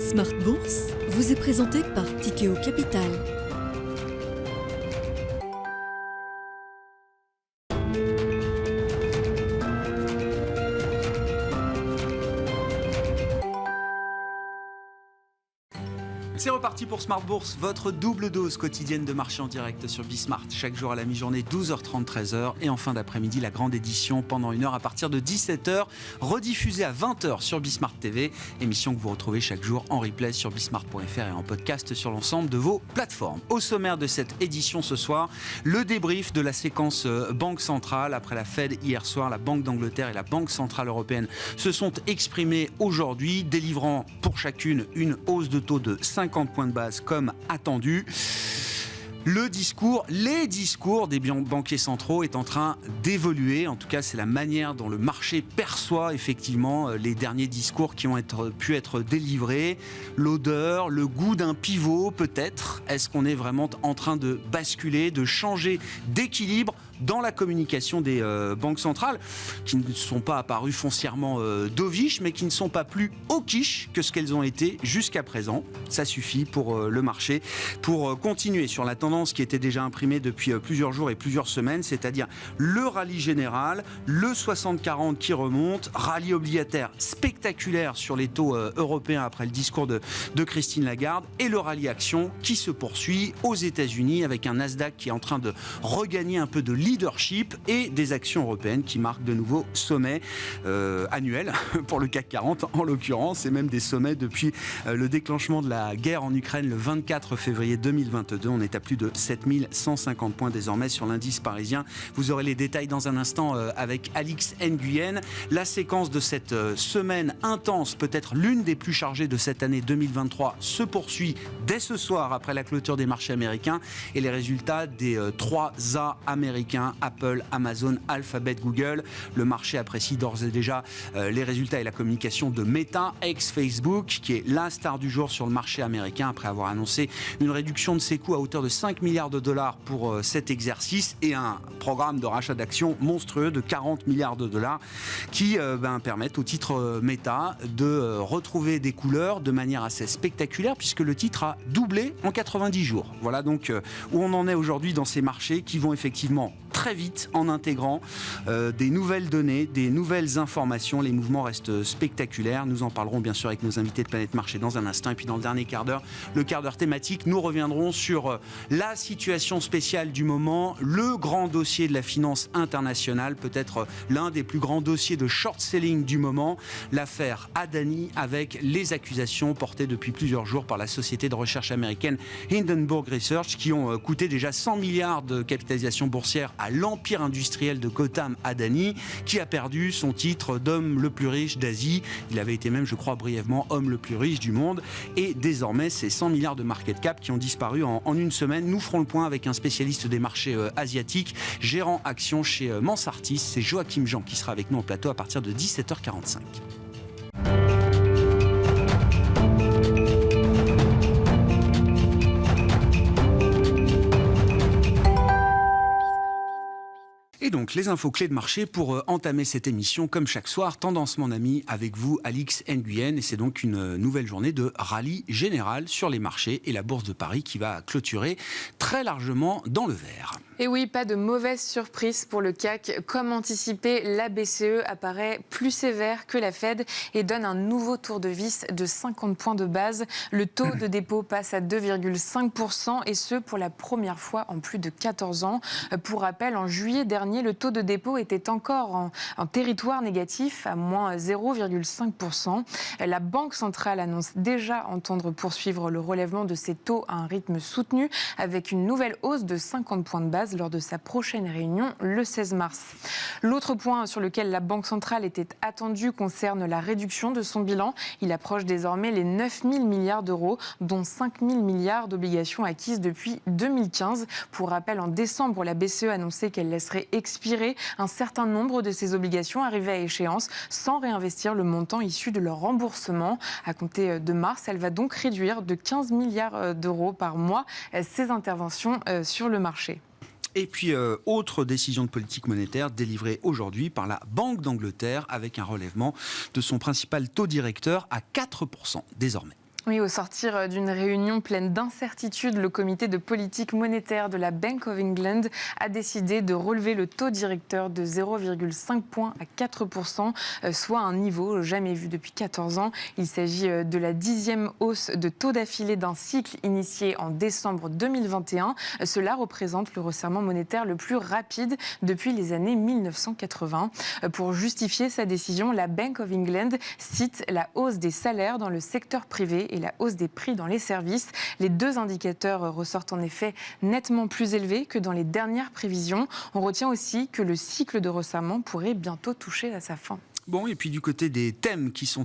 Smart Bourse vous est présenté par Tikeo Capital. C'est reparti pour Smart Bourse, votre double dose quotidienne de marché en direct sur Bismart. Chaque jour à la mi-journée, 12h30, 13h. Et en fin d'après-midi, la grande édition pendant une heure à partir de 17h, rediffusée à 20h sur Bismart TV. Émission que vous retrouvez chaque jour en replay sur bismart.fr et en podcast sur l'ensemble de vos plateformes. Au sommaire de cette édition ce soir, le débrief de la séquence Banque Centrale. Après la Fed hier soir, la Banque d'Angleterre et la Banque Centrale Européenne se sont exprimées aujourd'hui, délivrant pour chacune une hausse de taux de 50 points de base comme attendu. Les discours des banquiers centraux est en train d'évoluer. En tout cas, c'est la manière dont le marché perçoit effectivement les derniers discours qui ont pu être délivrés. L'odeur, le goût d'un pivot peut-être. Est-ce qu'on est vraiment en train de basculer, de changer d'équilibre dans la communication des banques centrales, qui ne sont pas apparues foncièrement dovish, mais qui ne sont pas plus au quiche que ce qu'elles ont été jusqu'à présent. Ça suffit pour le marché, pour continuer sur la tendance qui était déjà imprimée depuis plusieurs jours et plusieurs semaines, c'est-à-dire le rallye général, le 60-40 qui remonte, rallye obligataire spectaculaire sur les taux européens après le discours de Christine Lagarde, et le rallye action qui se poursuit aux États-Unis avec un Nasdaq qui est en train de regagner un peu de leadership et des actions européennes qui marquent de nouveaux sommets annuels pour le CAC 40 en l'occurrence, et même des sommets depuis le déclenchement de la guerre en Ukraine le 24 février 2022. On est à plus de 7150 points désormais sur l'indice parisien. Vous aurez les détails dans un instant avec Alix Nguyen. La séquence de cette semaine intense, peut-être l'une des plus chargées de cette année 2023, se poursuit dès ce soir après la clôture des marchés américains et les résultats des 3A américains, Apple, Amazon, Alphabet, Google. Le marché apprécie d'ores et déjà les résultats et la communication de Meta, ex-Facebook, qui est la star du jour sur le marché américain après avoir annoncé une réduction de ses coûts à hauteur de 5 milliards de dollars pour cet exercice et un programme de rachat d'actions monstrueux de 40 milliards de dollars qui permettent au titre Meta de retrouver des couleurs de manière assez spectaculaire puisque le titre a doublé en 90 jours. Voilà donc où on en est aujourd'hui dans ces marchés qui vont effectivement très vite en intégrant des nouvelles données, des nouvelles informations. Les mouvements restent spectaculaires. Nous en parlerons bien sûr avec nos invités de Planète Marché dans un instant. Et puis dans le dernier quart d'heure, le quart d'heure thématique, nous reviendrons sur la situation spéciale du moment, le grand dossier de la finance internationale, peut-être l'un des plus grands dossiers de short-selling du moment, l'affaire Adani avec les accusations portées depuis plusieurs jours par la société de recherche américaine Hindenburg Research qui ont coûté déjà 100 milliards de capitalisation boursière à l'empire industriel de Gautam Adani, qui a perdu son titre d'homme le plus riche d'Asie. Il avait été même, je crois, brièvement homme le plus riche du monde. Et désormais, ces 100 milliards de market cap qui ont disparu en une semaine. Nous ferons le point avec un spécialiste des marchés asiatiques, gérant action chez Mansartis. C'est Joachim Jean qui sera avec nous au plateau à partir de 17h45. Et donc, les infos clés de marché pour entamer cette émission, comme chaque soir, Tendance mon ami, avec vous, Alix Nguyen. Et c'est donc une nouvelle journée de rallye général sur les marchés et la Bourse de Paris qui va clôturer très largement dans le vert. Et oui, pas de mauvaise surprise pour le CAC. Comme anticipé, la BCE apparaît plus sévère que la Fed et donne un nouveau tour de vis de 50 points de base. Le taux de dépôt passe à 2,5% et ce pour la première fois en plus de 14 ans. Pour rappel, en juillet dernier, le taux de dépôt était encore en territoire négatif à moins 0,5%. La Banque centrale annonce déjà entendre poursuivre le relèvement de ses taux à un rythme soutenu avec une nouvelle hausse de 50 points de base lors de sa prochaine réunion le 16 mars. L'autre point sur lequel la Banque centrale était attendue concerne la réduction de son bilan. Il approche désormais les 9 000 milliards d'euros, dont 5 000 milliards d'obligations acquises depuis 2015. Pour rappel, en décembre, la BCE annonçait qu'elle laisserait expirer un certain nombre de ces obligations arrivées à échéance sans réinvestir le montant issu de leur remboursement. À compter de mars, elle va donc réduire de 15 milliards d'euros par mois ses interventions sur le marché. Et puis, autre décision de politique monétaire délivrée aujourd'hui par la Banque d'Angleterre avec un relèvement de son principal taux directeur à 4% désormais. Oui, au sortir d'une réunion pleine d'incertitudes, le comité de politique monétaire de la Bank of England a décidé de relever le taux directeur de 0,5 points à 4%, soit un niveau jamais vu depuis 14 ans. Il s'agit de la 10e hausse de taux d'affilée d'un cycle initié en décembre 2021. Cela représente le resserrement monétaire le plus rapide depuis les années 1980. Pour justifier sa décision, la Bank of England cite la hausse des salaires dans le secteur privé et la hausse des prix dans les services. Les deux indicateurs ressortent en effet nettement plus élevés que dans les dernières prévisions. On retient aussi que le cycle de resserrement pourrait bientôt toucher à sa fin. Bon, et puis du côté des thèmes qui sont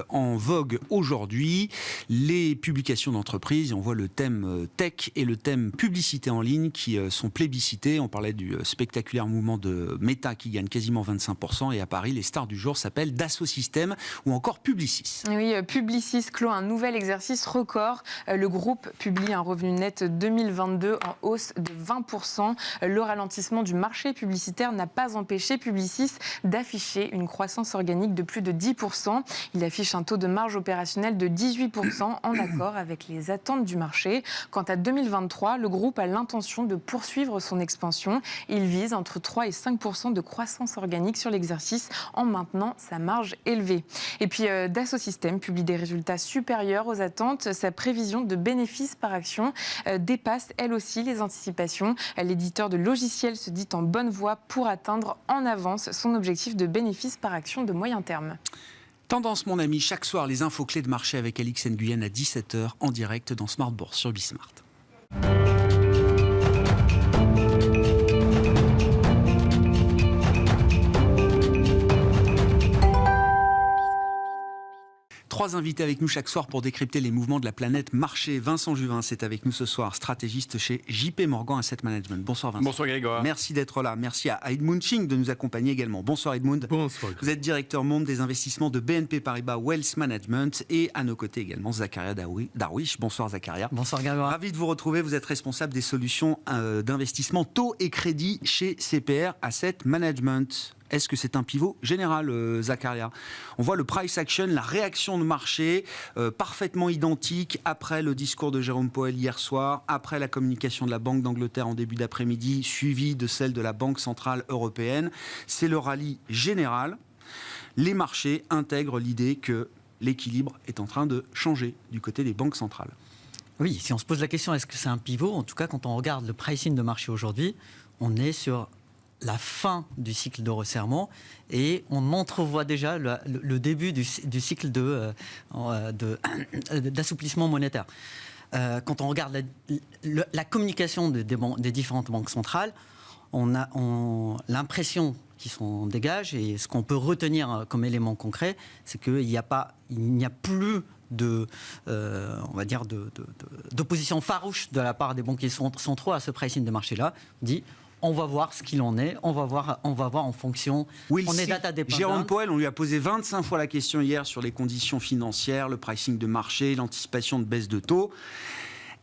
en vogue aujourd'hui, les publications d'entreprises, on voit le thème tech et le thème publicité en ligne qui sont plébiscités. On parlait du spectaculaire mouvement de Meta qui gagne quasiment 25%, et à Paris, les stars du jour s'appellent Dassault Systèmes ou encore Publicis. Oui, Publicis clôt un nouvel exercice record. Le groupe publie un revenu net 2022 en hausse de 20%. Le ralentissement du marché publicitaire n'a pas empêché Publicis d'afficher une croissance organique de plus de 10%. Il affiche un taux de marge opérationnelle de 18% en accord avec les attentes du marché. Quant à 2023, le groupe a l'intention de poursuivre son expansion. Il vise entre 3 et 5% de croissance organique sur l'exercice en maintenant sa marge élevée. Et puis Dassault Systèmes publie des résultats supérieurs aux attentes. Sa prévision de bénéfices par action dépasse elle aussi les anticipations. L'éditeur de logiciels se dit en bonne voie pour atteindre en avance son objectif de bénéfices par action de moyen terme. Tendance, mon ami, chaque soir, les infos clés de marché avec Alix Nguyen à 17h en direct dans Smart Bourse sur Bismart. Trois invités avec nous chaque soir pour décrypter les mouvements de la planète marché. Vincent Juvin, c'est avec nous ce soir, stratégiste chez JP Morgan Asset Management. Bonsoir Vincent. Bonsoir Grégoire. Merci d'être là. Merci à Edmund Ching de nous accompagner également. Bonsoir Edmund. Bonsoir. Vous êtes directeur monde des investissements de BNP Paribas Wealth Management, et à nos côtés également Zakaria Darwish. Bonsoir Zakaria. Bonsoir Grégoire. Ravi de vous retrouver. Vous êtes responsable des solutions d'investissement taux et crédit chez CPR Asset Management. Est-ce que c'est un pivot général, Zakaria? On voit le price action, la réaction de marché parfaitement identique après le discours de Jérôme Powell hier soir, après la communication de la Banque d'Angleterre en début d'après-midi, suivie de celle de la Banque Centrale Européenne. C'est le rallye général. Les marchés intègrent l'idée que l'équilibre est en train de changer du côté des banques centrales. Oui, si on se pose la question, est-ce que c'est un pivot? En tout cas, quand on regarde le pricing de marché aujourd'hui, on est sur la fin du cycle de resserrement et on entrevoit déjà le début du cycle d'assouplissement monétaire. Quand on regarde la communication des différentes banques centrales, on a l'impression qui s'en dégage, et ce qu'on peut retenir comme élément concret, c'est qu'il n'y a plus d'opposition farouche de la part des banquiers centraux à ce pricing de marché-là. On va voir ce qu'il en est, on va voir en fonction. Oui, on est data dépendant. Jérôme Powell, on lui a posé 25 fois la question hier sur les conditions financières, le pricing de marché, l'anticipation de baisse de taux.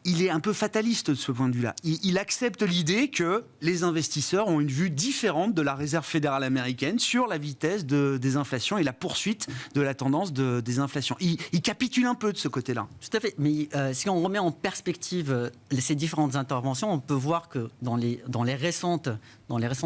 Il est un peu fataliste de ce point de vue-là. Il accepte l'idée que les investisseurs ont une vue différente de la Réserve fédérale américaine sur la vitesse des inflations et la poursuite de la tendance des inflations. Il capitule un peu de ce côté-là. Tout à fait. Mais si on remet en perspective ces différentes interventions, on peut voir que dans les récentes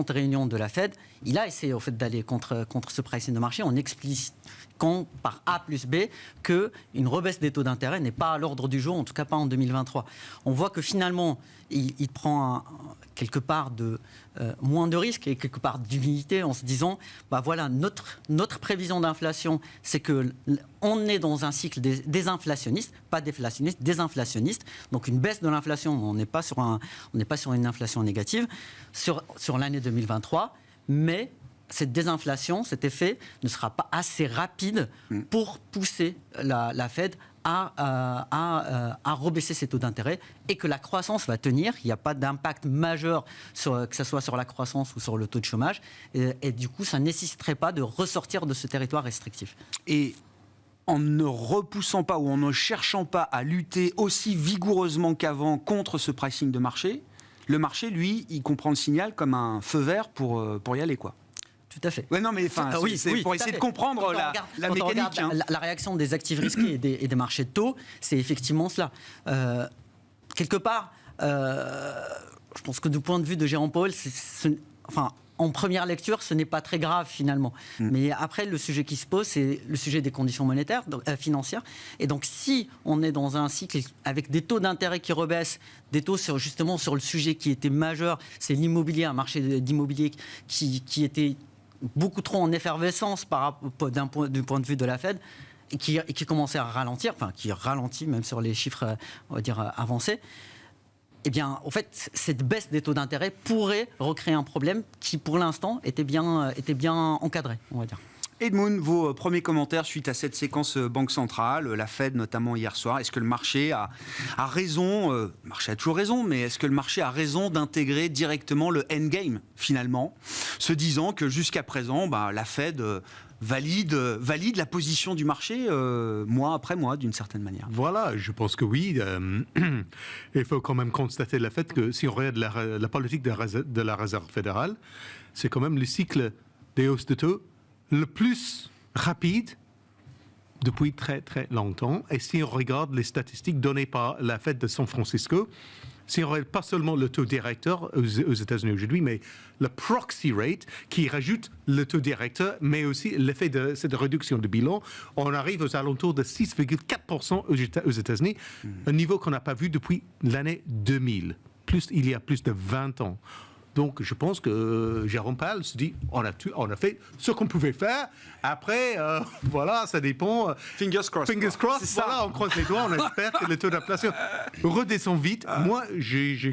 réunions de la Fed, il a essayé au fait d'aller contre ce pricing de marché en expliquant par A plus B qu'une rebaisse des taux d'intérêt n'est pas à l'ordre du jour, en tout cas pas en 2023. On voit que finalement, il prend quelque part moins de risques et quelque part d'humilité en se disant, voilà, notre prévision d'inflation, c'est qu'on est dans un cycle désinflationniste, pas déflationniste, désinflationniste. Donc une baisse de l'inflation, on n'est pas sur une inflation négative sur l'année 2023, mais cette désinflation, cet effet ne sera pas assez rapide pour pousser la Fed à rebaisser ses taux d'intérêt, et que la croissance va tenir. Il n'y a pas d'impact majeur, que ce soit sur la croissance ou sur le taux de chômage. Et du coup, ça ne nécessiterait pas de ressortir de ce territoire restrictif. Et en ne repoussant pas ou en ne cherchant pas à lutter aussi vigoureusement qu'avant contre ce pricing de marché, le marché, lui, il comprend le signal comme un feu vert pour y aller, quoi. Tout à fait. Ouais, non, mais c'est pour essayer de comprendre la mécanique. La réaction des actifs risqués et des marchés de taux, c'est effectivement cela. Quelque part, je pense que du point de vue de Jérôme Powell, en première lecture, ce n'est pas très grave finalement. Mais après, le sujet qui se pose, c'est le sujet des conditions monétaires, financières. Et donc, si on est dans un cycle avec des taux d'intérêt qui rebaissent, des taux justement sur le sujet qui était majeur, c'est l'immobilier, un marché d'immobilier qui était beaucoup trop en effervescence du point de vue de la Fed, et qui commençait à ralentir, qui ralentit même sur les chiffres, on va dire, avancés. Eh bien, en fait, cette baisse des taux d'intérêt pourrait recréer un problème qui, pour l'instant, était bien encadré, on va dire. Edmund, vos premiers commentaires suite à cette séquence Banque centrale, la Fed notamment hier soir. Est-ce que le marché a raison, le marché a toujours raison, mais est-ce que le marché a raison d'intégrer directement le endgame finalement, se disant que jusqu'à présent, la Fed valide la position du marché mois après mois d'une certaine manière? Voilà, je pense que oui. Il faut quand même constater le fait que si on regarde la politique de la Réserve fédérale, c'est quand même le cycle des hausses de taux le plus rapide depuis très très longtemps. Et si on regarde les statistiques données par la Fed de San Francisco, si on regarde pas seulement le taux directeur aux États-Unis aujourd'hui, mais le proxy rate qui rajoute le taux directeur, mais aussi l'effet de cette réduction de bilan, on arrive aux alentours de 6,4% aux États-Unis, un niveau qu'on n'a pas vu depuis l'année 2000, il y a plus de 20 ans. Donc, je pense que Jérôme Powell se dit, on a fait ce qu'on pouvait faire. Après, voilà, ça dépend. Fingers crossed. Voilà, on croise les doigts. On espère que le taux d'inflation redescend vite. Moi, je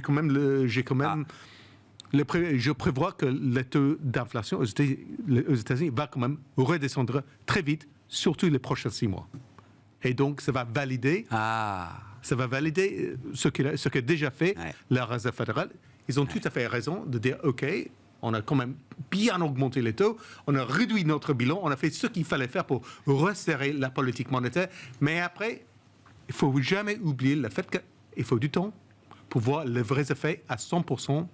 prévois que le taux d'inflation aux États-Unis va quand même redescendre très vite, surtout les prochains 6 mois. Et donc, ça va valider. Ça va valider ce qu'a déjà fait la Réserve fédérale. Ils ont tout à fait raison de dire, OK, on a quand même bien augmenté les taux, on a réduit notre bilan, on a fait ce qu'il fallait faire pour resserrer la politique monétaire. Mais après, il ne faut jamais oublier le fait qu'il faut du temps pour voir les vrais effets à 100%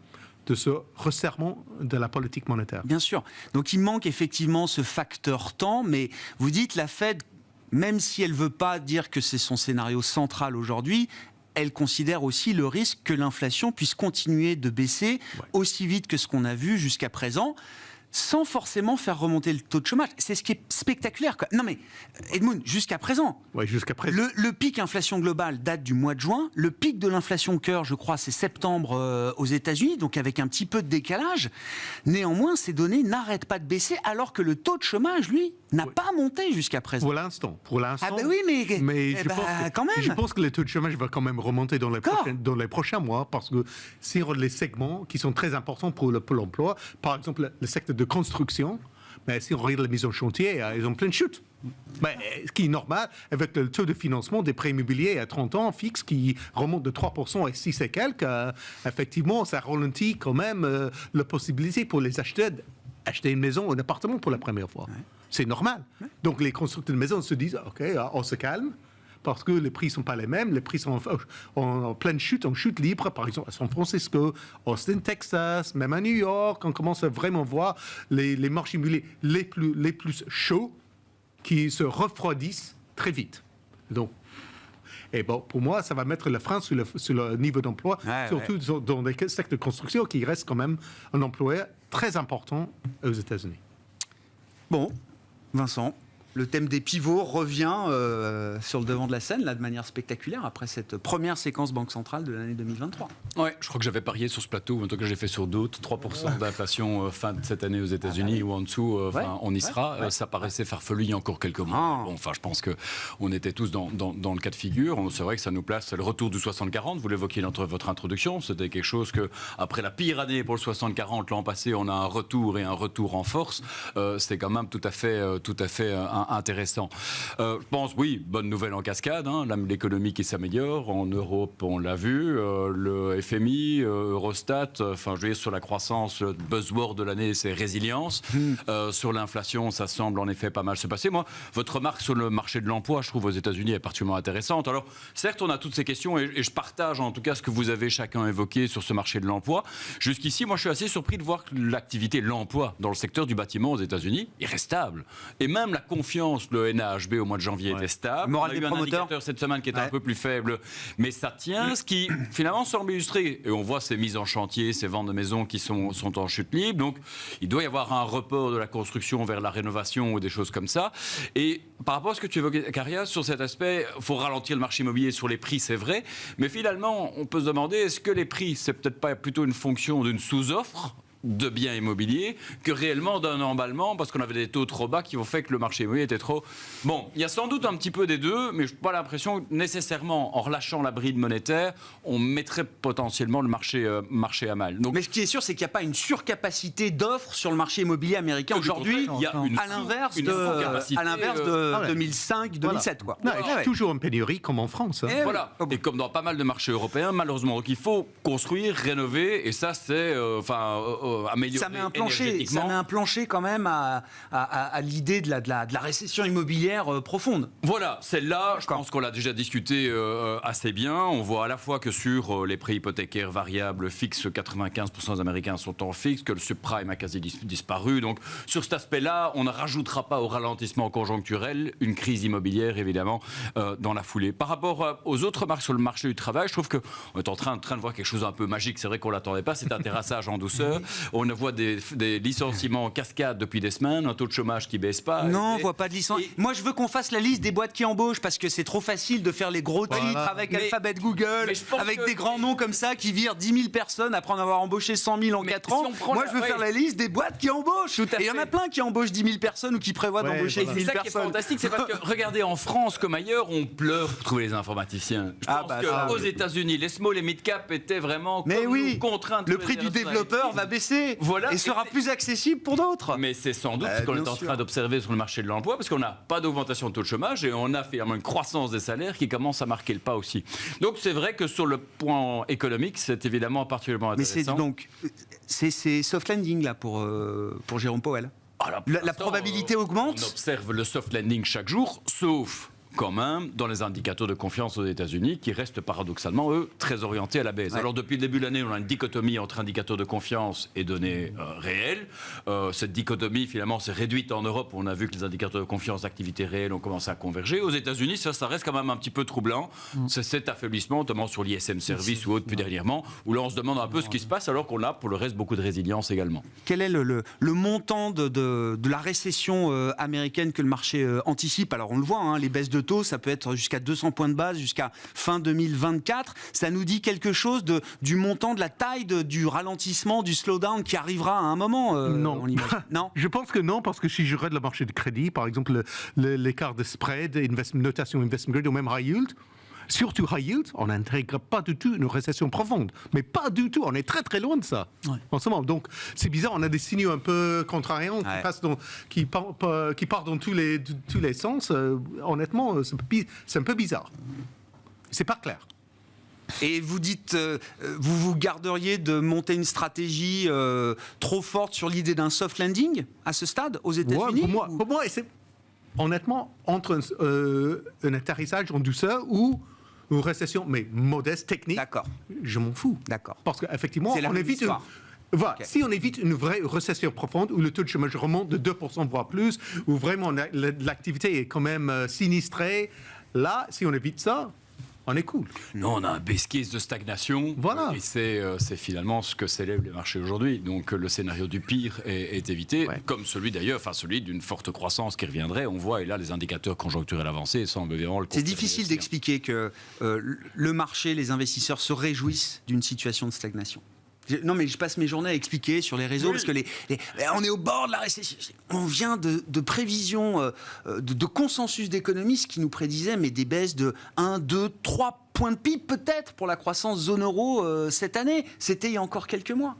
de ce resserrement de la politique monétaire. Bien sûr. Donc il manque effectivement ce facteur temps, mais vous dites la Fed, même si elle ne veut pas dire que c'est son scénario central aujourd'hui, elle considère aussi le risque que l'inflation puisse continuer de baisser aussi vite que ce qu'on a vu jusqu'à présent, sans forcément faire remonter le taux de chômage. C'est ce qui est spectaculaire, quoi. Non mais, Edmund, jusqu'à présent, le pic inflation globale date du mois de juin, le pic de l'inflation cœur, je crois, c'est septembre aux États-Unis, donc avec un petit peu de décalage. Néanmoins, ces données n'arrêtent pas de baisser, alors que le taux de chômage, lui, n'a pas monté jusqu'à présent. Pour l'instant. Ah ben oui, mais quand même. Je pense que le taux de chômage va quand même remonter dans les prochains mois, parce que si on regarde les segments qui sont très importants pour l'emploi, par exemple le secteur de construction, mais si on regarde les mises en chantier, ils ont plein de chutes. Ce qui est normal, avec le taux de financement des prêts immobiliers à 30 ans fixe qui remonte de 3% à 6 et quelques, effectivement, ça ralentit quand même la possibilité pour les acheteurs d'acheter une maison ou un appartement pour la première fois. C'est normal. Donc les constructeurs de maisons se disent, OK, on se calme, parce que les prix ne sont pas les mêmes, les prix sont en pleine chute, en chute libre, par exemple à San Francisco, Austin, Texas, même à New York, on commence à vraiment voir les marchés immobiliers les plus chauds qui se refroidissent très vite. Donc, et bon, pour moi, ça va mettre le frein sur le niveau d'emploi, surtout dans les secteurs de construction qui restent quand même un employeur très important aux États-Unis. Bon, Vincent, le thème des pivots revient sur le devant de la scène, là, de manière spectaculaire, après cette première séquence Banque centrale de l'année 2023. Ouais, je crois que j'avais parié sur ce plateau, ou en tout cas j'ai fait sur d'autres, 3% d'inflation fin de cette année aux États-Unis ou en dessous, on y sera. Ça paraissait farfelu il y a encore quelques mois. Bon, je pense qu'on était tous dans le cas de figure. C'est vrai que ça nous place le retour du 60-40. Vous l'évoquiez dans votre introduction. C'était quelque chose que, après la pire année pour le 60-40 l'an passé, on a un retour en force. C'était quand même tout à fait intéressant. Je pense, oui, bonne nouvelle en cascade, hein, l'économie qui s'améliore. En Europe, on l'a vu, le FMI, Eurostat, enfin, je veux dire, sur la croissance, le buzzword de l'année, c'est résilience. Sur l'inflation, ça semble en effet pas mal se passer. Moi, votre remarque sur le marché de l'emploi, je trouve aux États-Unis est particulièrement intéressante. Alors, certes, on a toutes ces questions et je partage en tout cas ce que vous avez chacun évoqué sur ce marché de l'emploi. Jusqu'ici, moi, je suis assez surpris de voir que l'activité, l'emploi dans le secteur du bâtiment aux États-Unis est stable. Et même la confiance, le NAHB au mois de janvier était stable. Moral on a eu des un promoteurs indicateur cette semaine qui était un peu plus faible, mais ça tient, ce qui finalement semble illustrer. Et on voit ces mises en chantier, ces ventes de maisons qui sont en chute libre. Donc, il doit y avoir un report de la construction vers la rénovation ou des choses comme ça. Et par rapport à ce que tu évoquais, Karia, sur cet aspect, il faut ralentir le marché immobilier sur les prix, c'est vrai. Mais finalement, on peut se demander, est-ce que les prix, c'est peut-être pas plutôt une fonction d'une sous-offre de biens immobiliers que réellement d'un emballement, parce qu'on avait des taux trop bas qui ont fait que le marché immobilier était trop... Bon, il y a sans doute un petit peu des deux, mais je n'ai pas l'impression que nécessairement, en relâchant la bride monétaire, on mettrait potentiellement le marché à mal. Donc, mais ce qui est sûr, c'est qu'il n'y a pas une surcapacité d'offres sur le marché immobilier américain aujourd'hui, il y a à l'inverse de 2005-2007. Quoi. Non, il y a toujours une pénurie comme en France. Hein. Voilà. Et comme dans pas mal de marchés européens, malheureusement. Donc il faut construire, rénover, et ça, c'est... améliorer ça met un plancher quand même à l'idée de la récession immobilière profonde. Voilà, celle-là, je pense qu'on l'a déjà discuté assez bien. On voit à la fois que sur les prêts hypothécaires variables fixes, 95% des Américains sont en fixe, que le subprime a quasi disparu. Donc sur cet aspect-là, on ne rajoutera pas au ralentissement conjoncturel une crise immobilière, évidemment, dans la foulée. Par rapport aux autres marques sur le marché du travail, je trouve qu'on est en train de voir quelque chose un peu magique. C'est vrai qu'on ne l'attendait pas, c'est un terrassage en douceur. On voit des licenciements en cascade depuis des semaines, un taux de chômage qui ne baisse pas. Non, on ne voit pas de licenciements. Moi, je veux qu'on fasse la liste des boîtes qui embauchent, parce que c'est trop facile de faire les gros titres avec Alphabet Google, avec des grands noms comme ça qui virent 10 000 personnes après en avoir embauché 100 000 en 4 ans. Moi, je veux faire la liste des boîtes qui embauchent. Et il y en a plein qui embauchent 10 000 personnes ou qui prévoient d'embaucher 10 000 personnes. C'est ça qui est fantastique, c'est parce que, regardez, en France comme ailleurs, on pleure pour trouver les informaticiens. Je pense qu'aux États-Unis, les small et mid-cap étaient vraiment contraints. Le prix du développeur va baisser et sera plus accessible pour d'autres. Mais c'est sans doute ce qu'on est en train d'observer sur le marché de l'emploi, parce qu'on n'a pas d'augmentation de taux de chômage et on a finalement une croissance des salaires qui commence à marquer le pas aussi. Donc c'est vrai que sur le point économique, c'est évidemment particulièrement intéressant. Mais c'est soft landing là pour Jérôme Powell. Alors, la probabilité augmente. On observe le soft landing chaque jour, sauf quand même dans les indicateurs de confiance aux États-Unis qui restent paradoxalement, eux, très orientés à la baisse. Alors depuis le début de l'année, on a une dichotomie entre indicateurs de confiance et données réelles. Cette dichotomie, finalement, s'est réduite en Europe. On a vu que les indicateurs de confiance d'activité réelle ont commencé à converger. Aux États-Unis, ça reste quand même un petit peu troublant. C'est cet affaiblissement, notamment sur l'ISM Service ou autre, plus dernièrement, où là, on se demande un peu ce qui se passe, alors qu'on a, pour le reste, beaucoup de résilience également. Quel est le montant de la récession américaine que le marché anticipe? Alors, on le voit, hein, les baisses de taux, ça peut être jusqu'à 200 points de base jusqu'à fin 2024. Ça nous dit quelque chose du montant, de la taille du ralentissement, du slowdown qui arrivera à un moment. Non. Non. Je pense que non, parce que si je regarde le marché de crédit, par exemple, l'écart de spread, notation investment grade ou même high yield, surtout high yield, on n'intègre pas du tout une récession profonde. Mais pas du tout, on est très très loin de ça en ce moment. Donc c'est bizarre, on a des signaux un peu contrariants qui partent dans tous les sens. Honnêtement, c'est un peu bizarre. C'est pas clair. Et vous dites, vous garderiez de monter une stratégie trop forte sur l'idée d'un soft landing à ce stade aux États-Unis? Pour moi, c'est honnêtement entre un atterrissage en douceur ou une récession, mais modeste, technique. D'accord. Je m'en fous. D'accord. Parce qu'effectivement, on évite si on évite une vraie récession profonde où le taux de chômage remonte de 2% voire plus, où vraiment l'activité est quand même sinistrée, là, si on évite ça, on est cool. Non, on a un base case de stagnation. Voilà. Et c'est finalement ce que célèbrent les marchés aujourd'hui. Donc le scénario du pire est évité, comme celui d'ailleurs, celui d'une forte croissance qui reviendrait. On voit, et là, les indicateurs conjoncturels avancés semblent vraiment le confirmer. C'est difficile d'expliquer que le marché, les investisseurs se réjouissent d'une situation de stagnation. Non, mais je passe mes journées à expliquer sur les réseaux, parce que on est au bord de la récession. On vient de prévisions, de consensus d'économistes qui nous prédisaient des baisses de 1, 2, 3 points de PIB peut-être pour la croissance zone euro cette année. C'était il y a encore quelques mois.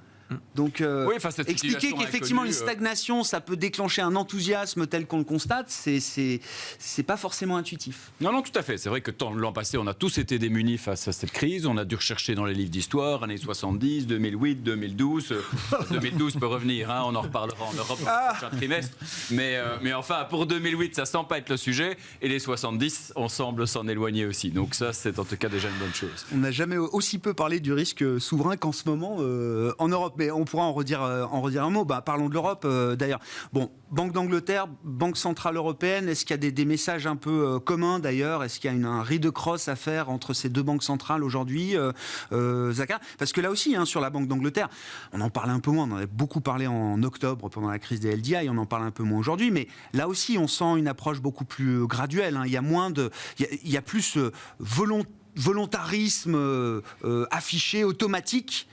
Donc, Oui, enfin, cette expliquer situation qu'effectivement inconnue, une stagnation, ça peut déclencher un enthousiasme tel qu'on le constate, c'est pas forcément intuitif. Non, non, tout à fait. C'est vrai que l'an passé, on a tous été démunis face à cette crise. On a dû rechercher dans les livres d'histoire, années 70, 2008, 2012. 2012 peut revenir, hein, on en reparlera en Europe dans le prochain trimestre. Mais enfin, pour 2008, ça semble pas être le sujet. Et les 70, on semble s'en éloigner aussi. Donc ça, c'est en tout cas déjà une bonne chose. On n'a jamais aussi peu parlé du risque souverain qu'en ce moment en Europe. Mais on pourra en redire un mot. Parlons de l'Europe d'ailleurs. Bon, Banque d'Angleterre, Banque Centrale Européenne, est-ce qu'il y a des messages un peu communs d'ailleurs? Est-ce qu'il y a un riz de crosse à faire entre ces deux banques centrales aujourd'hui, Zaka? Parce que là aussi, sur la Banque d'Angleterre, on en parlait un peu moins, on en avait beaucoup parlé en octobre pendant la crise des LDI, on en parle un peu moins aujourd'hui, mais là aussi on sent une approche beaucoup plus graduelle. Il y a moins de... Il y a plus volontarisme affiché, automatique,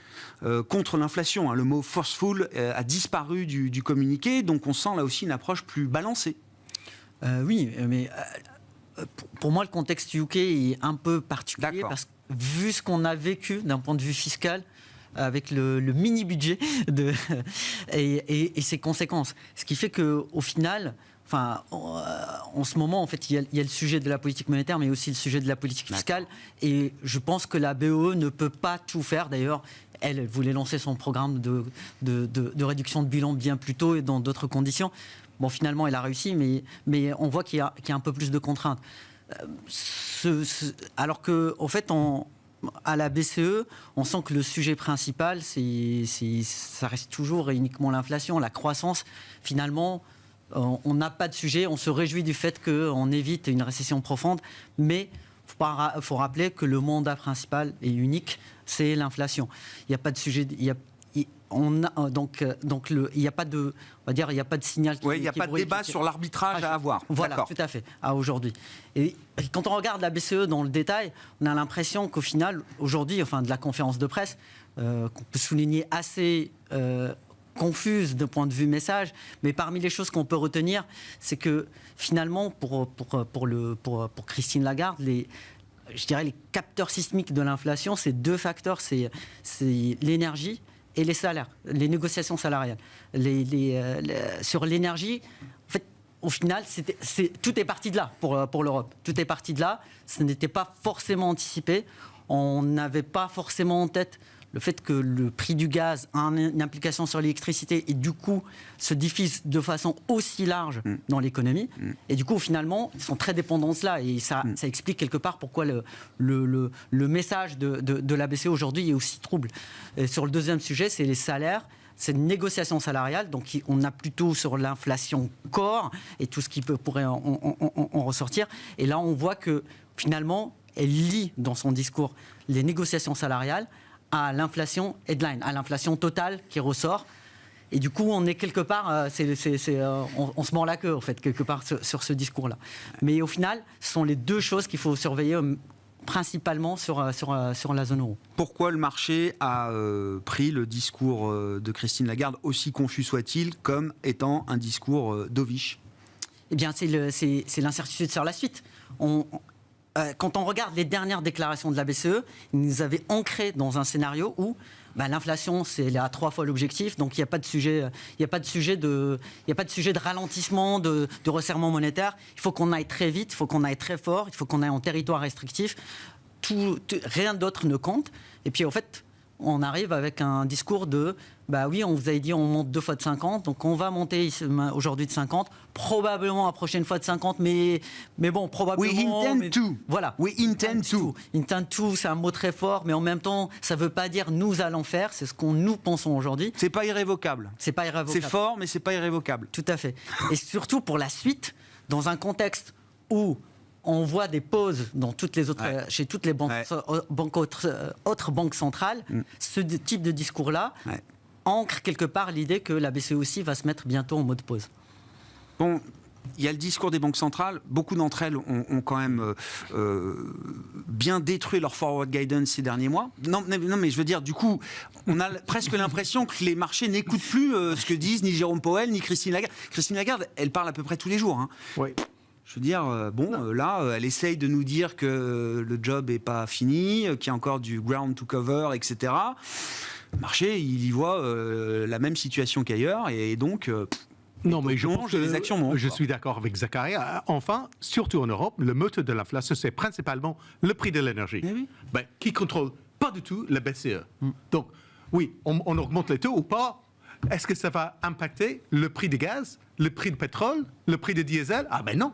contre l'inflation. Le mot forceful a disparu du communiqué, donc on sent là aussi une approche plus balancée. Oui, mais pour moi, le contexte UK est un peu particulier parce que vu ce qu'on a vécu d'un point de vue fiscal, avec le mini-budget et ses conséquences. Ce qui fait qu'au final... Enfin, en ce moment, en fait, il y a le sujet de la politique monétaire, mais aussi le sujet de la politique fiscale. Et je pense que la BOE ne peut pas tout faire. D'ailleurs, elle voulait lancer son programme de réduction de bilan bien plus tôt et dans d'autres conditions. Bon, finalement, elle a réussi, mais on voit qu'il y a un peu plus de contraintes. Alors qu'en fait, à la BCE, on sent que le sujet principal, ça reste toujours et uniquement l'inflation, la croissance. Finalement, on n'a pas de sujet, on se réjouit du fait qu'on évite une récession profonde, mais il faut rappeler que le mandat principal et unique, c'est l'inflation. Il n'y a pas de sujet, il n'y a pas de, on va dire, il n'y a pas de signal. Il n'y a pas de débat sur l'arbitrage à avoir. Voilà, tout à fait, à aujourd'hui. Et quand on regarde la BCE dans le détail, on a l'impression qu'au final, aujourd'hui, enfin de la conférence de presse, qu'on peut souligner assez confuse d'un point de vue message, mais parmi les choses qu'on peut retenir, c'est que finalement, pour Christine Lagarde, je dirais les capteurs sismiques de l'inflation, c'est deux facteurs, c'est l'énergie et les salaires, les négociations salariales. Sur l'énergie, en fait, au final, tout est parti de là pour l'Europe. Tout est parti de là. Ce n'était pas forcément anticipé. On n'avait pas forcément en tête le fait que le prix du gaz a une implication sur l'électricité et du coup se diffuse de façon aussi large dans l'économie. Et du coup, finalement, ils sont très dépendants de cela. Et ça explique quelque part pourquoi le message de la BCE aujourd'hui est aussi trouble. Et sur le deuxième sujet, c'est les salaires. C'est une négociation salariale, donc on a plutôt sur l'inflation corps et tout ce qui pourrait en ressortir. Et là, on voit que finalement, elle lie dans son discours les négociations salariales à l'inflation headline, à l'inflation totale qui ressort. Et du coup, on est quelque part, on se mord la queue, en fait, quelque part sur ce discours-là. Mais au final, ce sont les deux choses qu'il faut surveiller principalement sur la zone euro. Pourquoi le marché a pris le discours de Christine Lagarde, aussi confus soit-il, comme étant un discours dovish? Eh bien, c'est l'incertitude sur la suite. Quand on regarde les dernières déclarations de la BCE, ils nous avaient ancrés dans un scénario où l'inflation, elle est à 3 fois l'objectif, donc il n'y a pas de sujet, de ralentissement, de resserrement monétaire. Il faut qu'on aille très vite, il faut qu'on aille très fort, il faut qu'on aille en territoire restrictif. Rien d'autre ne compte. Et puis en fait, on arrive avec un discours de oui, on vous avait dit on monte 2 fois de 50, donc on va monter aujourd'hui de 50, probablement la prochaine fois de 50, mais bon, probablement... We intend to. Voilà. We intend to. Intend to, c'est un mot très fort, mais en même temps, ça ne veut pas dire nous allons faire, c'est ce qu'on nous pensons aujourd'hui. C'est pas irrévocable. C'est pas irrévocable. C'est fort, mais c'est pas irrévocable. Tout à fait. Et surtout pour la suite, dans un contexte où on voit des pauses dans chez toutes les autres banques centrales, ce type de discours-là ancre quelque part l'idée que la BCE aussi va se mettre bientôt en mode pause. Bon, il y a le discours des banques centrales. Beaucoup d'entre elles ont quand même bien détruit leur forward guidance ces derniers mois. Non, mais je veux dire, du coup, on a presque l'impression que les marchés n'écoutent plus ce que disent ni Jérôme Powell, ni Christine Lagarde. Christine Lagarde, elle parle à peu près tous les jours. Oui. Je veux dire, là, elle essaye de nous dire que le job n'est pas fini, qu'il y a encore du ground to cover, etc. le marché, il y voit la même situation qu'ailleurs, et donc... non, mais je pense que les actions montent. Je suis d'accord avec Zakaria. Enfin, surtout en Europe, le moteur de l'inflation, c'est principalement le prix de l'énergie, oui. qui contrôle pas du tout la BCE. Donc, oui, on augmente les taux ou pas. Est-ce que ça va impacter le prix du gaz, le prix du pétrole, le prix du diesel? Ah ben non.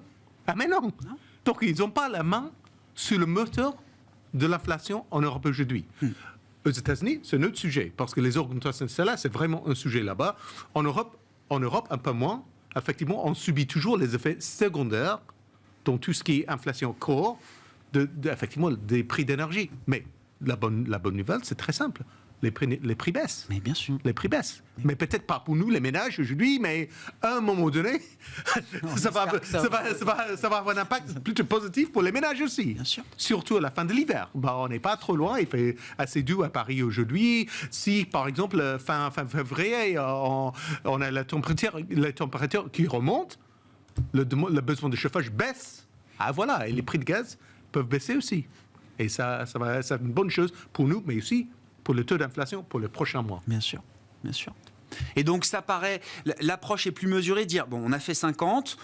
Donc, ils n'ont pas la main sur le moteur de l'inflation en Europe aujourd'hui. Aux États-Unis, c'est un autre sujet, parce que les augmentations de salaire, c'est vraiment un sujet là-bas. En Europe, un peu moins. Effectivement, on subit toujours les effets secondaires dans tout ce qui est inflation core, effectivement, des prix d'énergie. Mais la bonne nouvelle, c'est très simple. Les prix baissent. Mais bien sûr. Les prix baissent. Mais peut-être pas pour nous, les ménages, aujourd'hui, mais à un moment donné, ça va avoir un impact plutôt positif pour les ménages aussi. Bien sûr. Surtout à la fin de l'hiver. On n'est pas trop loin, il fait assez doux à Paris aujourd'hui. Si, par exemple, fin février, on a la température qui remonte, le besoin de chauffage baisse. Ah voilà, et les prix de gaz peuvent baisser aussi. Et ça c'est une bonne chose pour nous, mais aussi pour le taux d'inflation pour les prochains mois. Bien sûr. Et donc ça paraît, l'approche est plus mesurée, dire bon, on a fait 50,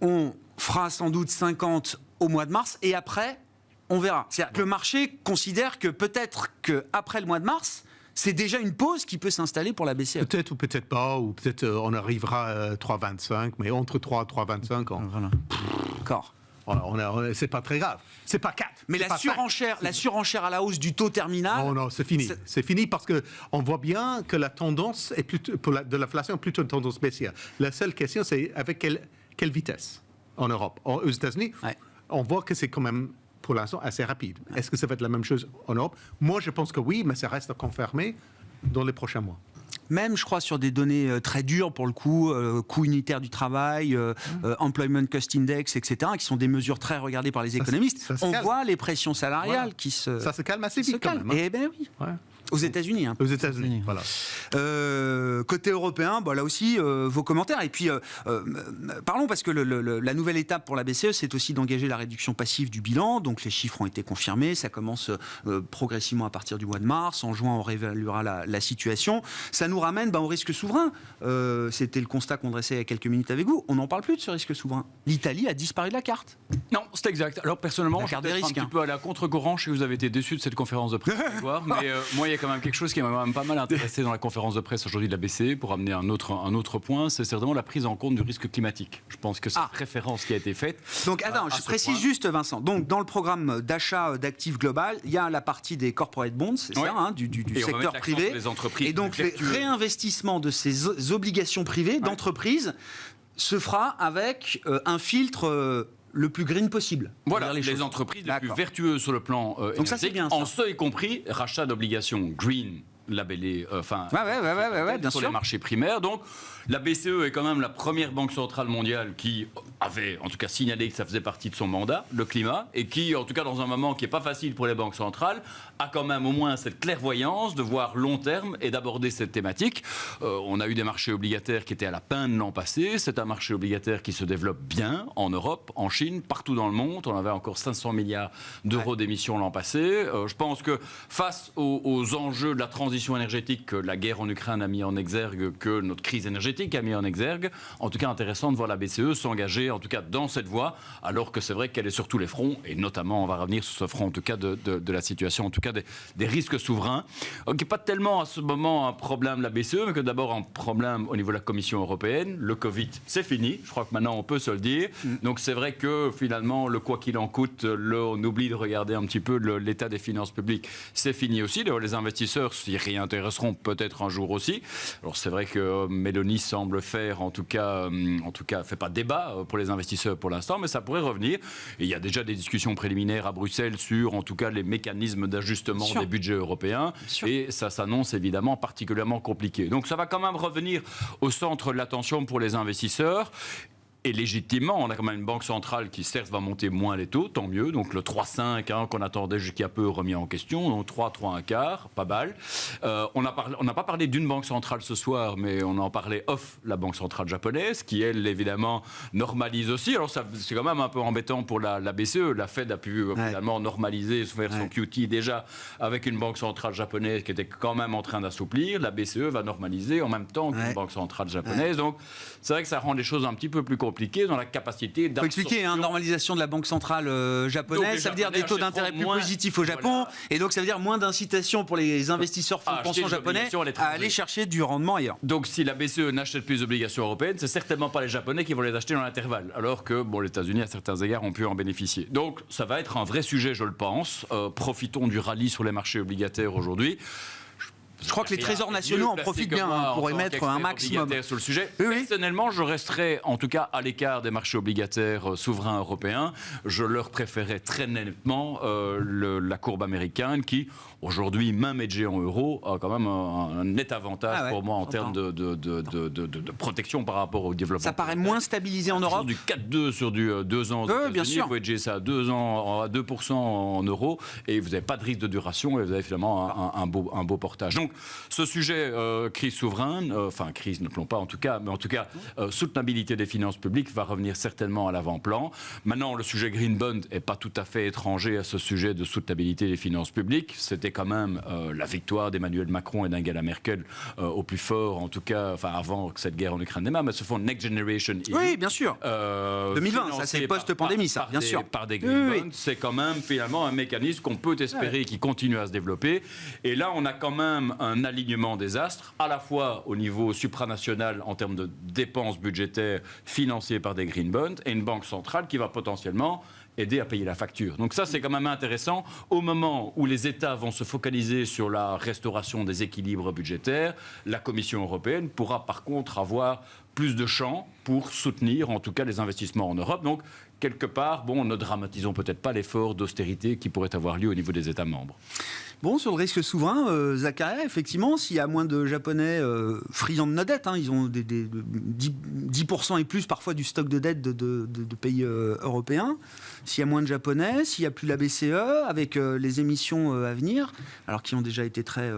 on fera sans doute 50 au mois de mars, et après, on verra. C'est-à-dire que le marché considère que peut-être qu'après le mois de mars, c'est déjà une pause qui peut s'installer pour la BCE. Peut-être ou peut-être pas, ou peut-être on arrivera à 3,25, mais entre 3 et 3,25, Voilà. D'accord. C'est pas très grave. C'est pas 4. Mais la surenchère à la hausse du taux terminal... Non, c'est fini. C'est fini parce qu'on voit bien que la tendance est plutôt, de l'inflation est plutôt une tendance baissière. La seule question, c'est avec quelle vitesse en Europe. Aux États-Unis, on voit que c'est quand même, pour l'instant, assez rapide. Est-ce que ça va être la même chose en Europe? Moi, je pense que oui, mais ça reste à confirmer dans les prochains mois. Même, je crois, sur des données très dures, pour le coup, coût unitaire du travail, Employment Cost Index, etc., qui sont des mesures très regardées par les économistes, on voit les pressions salariales qui se... Ça se calme assez vite quand même. Eh bien oui. Ouais. Aux États-Unis. Aux États-Unis, voilà. Côté européen, là aussi, vos commentaires. Et puis, parlons, parce que la nouvelle étape pour la BCE, c'est aussi d'engager la réduction passive du bilan. Donc, les chiffres ont été confirmés. Ça commence progressivement à partir du mois de mars. En juin, on réévaluera la situation. Ça nous ramène au risque souverain. C'était le constat qu'on dressait il y a quelques minutes avec vous. On n'en parle plus de ce risque souverain. L'Italie a disparu de la carte. Non, c'est exact. Alors, personnellement, je suis un petit peu à la contre-courant. Je sais que vous avez été déçu de cette conférence de presse ce soir, mais moi, il y a quand même quelque chose qui m'a quand même pas mal intéressé dans la conférence de presse aujourd'hui de la BCE, pour amener un autre point, c'est certainement la prise en compte du risque climatique. Je pense que c'est une référence qui a été faite. Donc, attends, je précise juste, Vincent. Donc, dans le programme d'achat d'actifs global, il y a la partie des corporate bonds, c'est ça, du secteur privé. Les entreprises, et donc, le réinvestissement de ces obligations privées d'entreprises se fera avec un filtre... le plus green possible. Voilà, les entreprises les plus vertueuses sur le plan énergétique, donc ça, c'est bien, ça. en ce y compris rachat d'obligations green labellées bien sur sûr. les marchés primaires. Donc, la BCE est quand même la première banque centrale mondiale qui avait, en tout cas, signalé que ça faisait partie de son mandat, le climat, et qui, en tout cas, dans un moment qui n'est pas facile pour les banques centrales, a quand même au moins cette clairvoyance de voir long terme et d'aborder cette thématique. On a eu des marchés obligataires qui étaient à la peine l'an passé. C'est un marché obligataire qui se développe bien en Europe, en Chine, partout dans le monde. On avait encore 500 milliards d'euros d'émissions l'an passé. Je pense que face aux enjeux de la transition énergétique que la guerre en Ukraine a mis en exergue, que notre crise énergétique a mis en exergue, en tout cas intéressant de voir la BCE s'engager en tout cas dans cette voie, alors que c'est vrai qu'elle est sur tous les fronts, et notamment on va revenir sur ce front en tout cas de la situation, en tout cas des risques souverains. Donc, pas tellement à ce moment un problème de la BCE, mais que d'abord un problème au niveau de la Commission européenne. Le Covid, c'est fini, je crois que maintenant on peut se le dire. Donc c'est vrai que finalement le quoi qu'il en coûte, on oublie de regarder un petit peu l'état des finances publiques, c'est fini aussi. D'ailleurs, les investisseurs s'y réintéresseront peut-être un jour aussi. Alors c'est vrai que Mélanie semble faire, en tout cas fait pas débat pour les investisseurs pour l'instant, mais ça pourrait revenir. Et il y a déjà des discussions préliminaires à Bruxelles sur, en tout cas, les mécanismes d'ajustement des budgets européens. Et ça s'annonce évidemment particulièrement compliqué. Donc ça va quand même revenir au centre de l'attention pour les investisseurs. Et légitimement, on a quand même une banque centrale qui certes va monter moins les taux, tant mieux. Donc le 3,5 qu'on attendait jusqu'à peu remis en question, donc 3,1, pas mal. On n'a pas parlé d'une banque centrale ce soir, mais on en parlait off la banque centrale japonaise, qui elle évidemment normalise aussi. Alors c'est quand même un peu embêtant pour la BCE. La Fed a pu finalement normaliser, faire son QT déjà avec une banque centrale japonaise qui était quand même en train d'assouplir. La BCE va normaliser en même temps qu'une banque centrale japonaise. Donc c'est vrai que ça rend les choses un petit peu plus compliquées dans la capacité d'absorption. Il faut expliquer, normalisation de la banque centrale japonaise, ça veut dire des taux d'intérêt plus positifs au Japon, et donc ça veut dire moins d'incitation pour les investisseurs fonds de pension japonais à aller chercher du rendement ailleurs. Donc si la BCE n'achète plus d'obligations européennes, c'est certainement pas les Japonais qui vont les acheter dans l'intervalle, alors que les États-Unis à certains égards ont pu en bénéficier. Donc ça va être un vrai sujet, je le pense. Profitons du rallye sur les marchés obligataires aujourd'hui. Je crois que les trésors nationaux en profitent bien pour émettre un maximum sur le sujet. Personnellement, je resterai en tout cas à l'écart des marchés obligataires souverains européens. Je leur préférais très nettement la courbe américaine qui, aujourd'hui, même hedgée en euros, a quand même un net avantage pour moi en termes de protection par rapport au développement. Ça paraît moins stabilisé en Europe. Du 4,2 sur du 2 ans aux États-Unis, bien sûr. vous hedgez ça à 2% en euros et vous n'avez pas de risque de duration et vous avez finalement un beau portage. Donc, ce sujet crise souveraine, crise ne plombe pas en tout cas, mais en tout cas soutenabilité des finances publiques va revenir certainement à l'avant-plan. Maintenant, le sujet Green Bond n'est pas tout à fait étranger à ce sujet de soutenabilité des finances publiques. C'était quand même la victoire d'Emmanuel Macron et d'Angela Merkel au plus fort, en tout cas, avant que cette guerre en Ukraine démarre, mais ce fonds Next Generation EU. Oui, bien sûr. 2020, ça c'est post-pandémie, ça, bien sûr. Par des Green Bonds, c'est quand même finalement un mécanisme qu'on peut espérer qui continue à se développer. Et là, on a quand même un alignement des astres, à la fois au niveau supranational en termes de dépenses budgétaires financées par des green bonds et une banque centrale qui va potentiellement aider à payer la facture. Donc ça, c'est quand même intéressant. Au moment où les États vont se focaliser sur la restauration des équilibres budgétaires, la Commission européenne pourra par contre avoir plus de champs pour soutenir en tout cas les investissements en Europe. Donc quelque part, ne dramatisons peut-être pas l'effort d'austérité qui pourrait avoir lieu au niveau des États membres. Bon, sur le risque souverain, Zakaria, effectivement, s'il y a moins de Japonais friands de nos dettes, ils ont des 10% et plus parfois du stock de dettes de pays européens, s'il y a moins de Japonais, s'il n'y a plus la BCE, avec les émissions à venir, alors qui ont déjà été très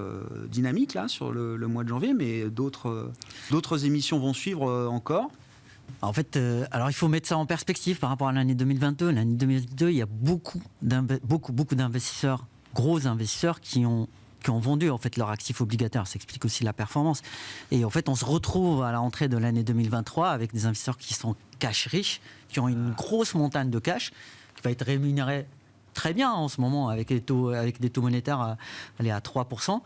dynamiques là, sur le mois de janvier, mais d'autres émissions vont suivre encore. En fait, alors il faut mettre ça en perspective par rapport à l'année 2022. L'année 2022, il y a beaucoup d'investisseurs, gros investisseurs qui ont vendu en fait leurs actifs obligataires. Ça explique aussi la performance. Et en fait, on se retrouve à la rentrée de l'année 2023 avec des investisseurs qui sont cash riches, qui ont une grosse montagne de cash, qui va être rémunérée très bien en ce moment avec des taux monétaires à 3%,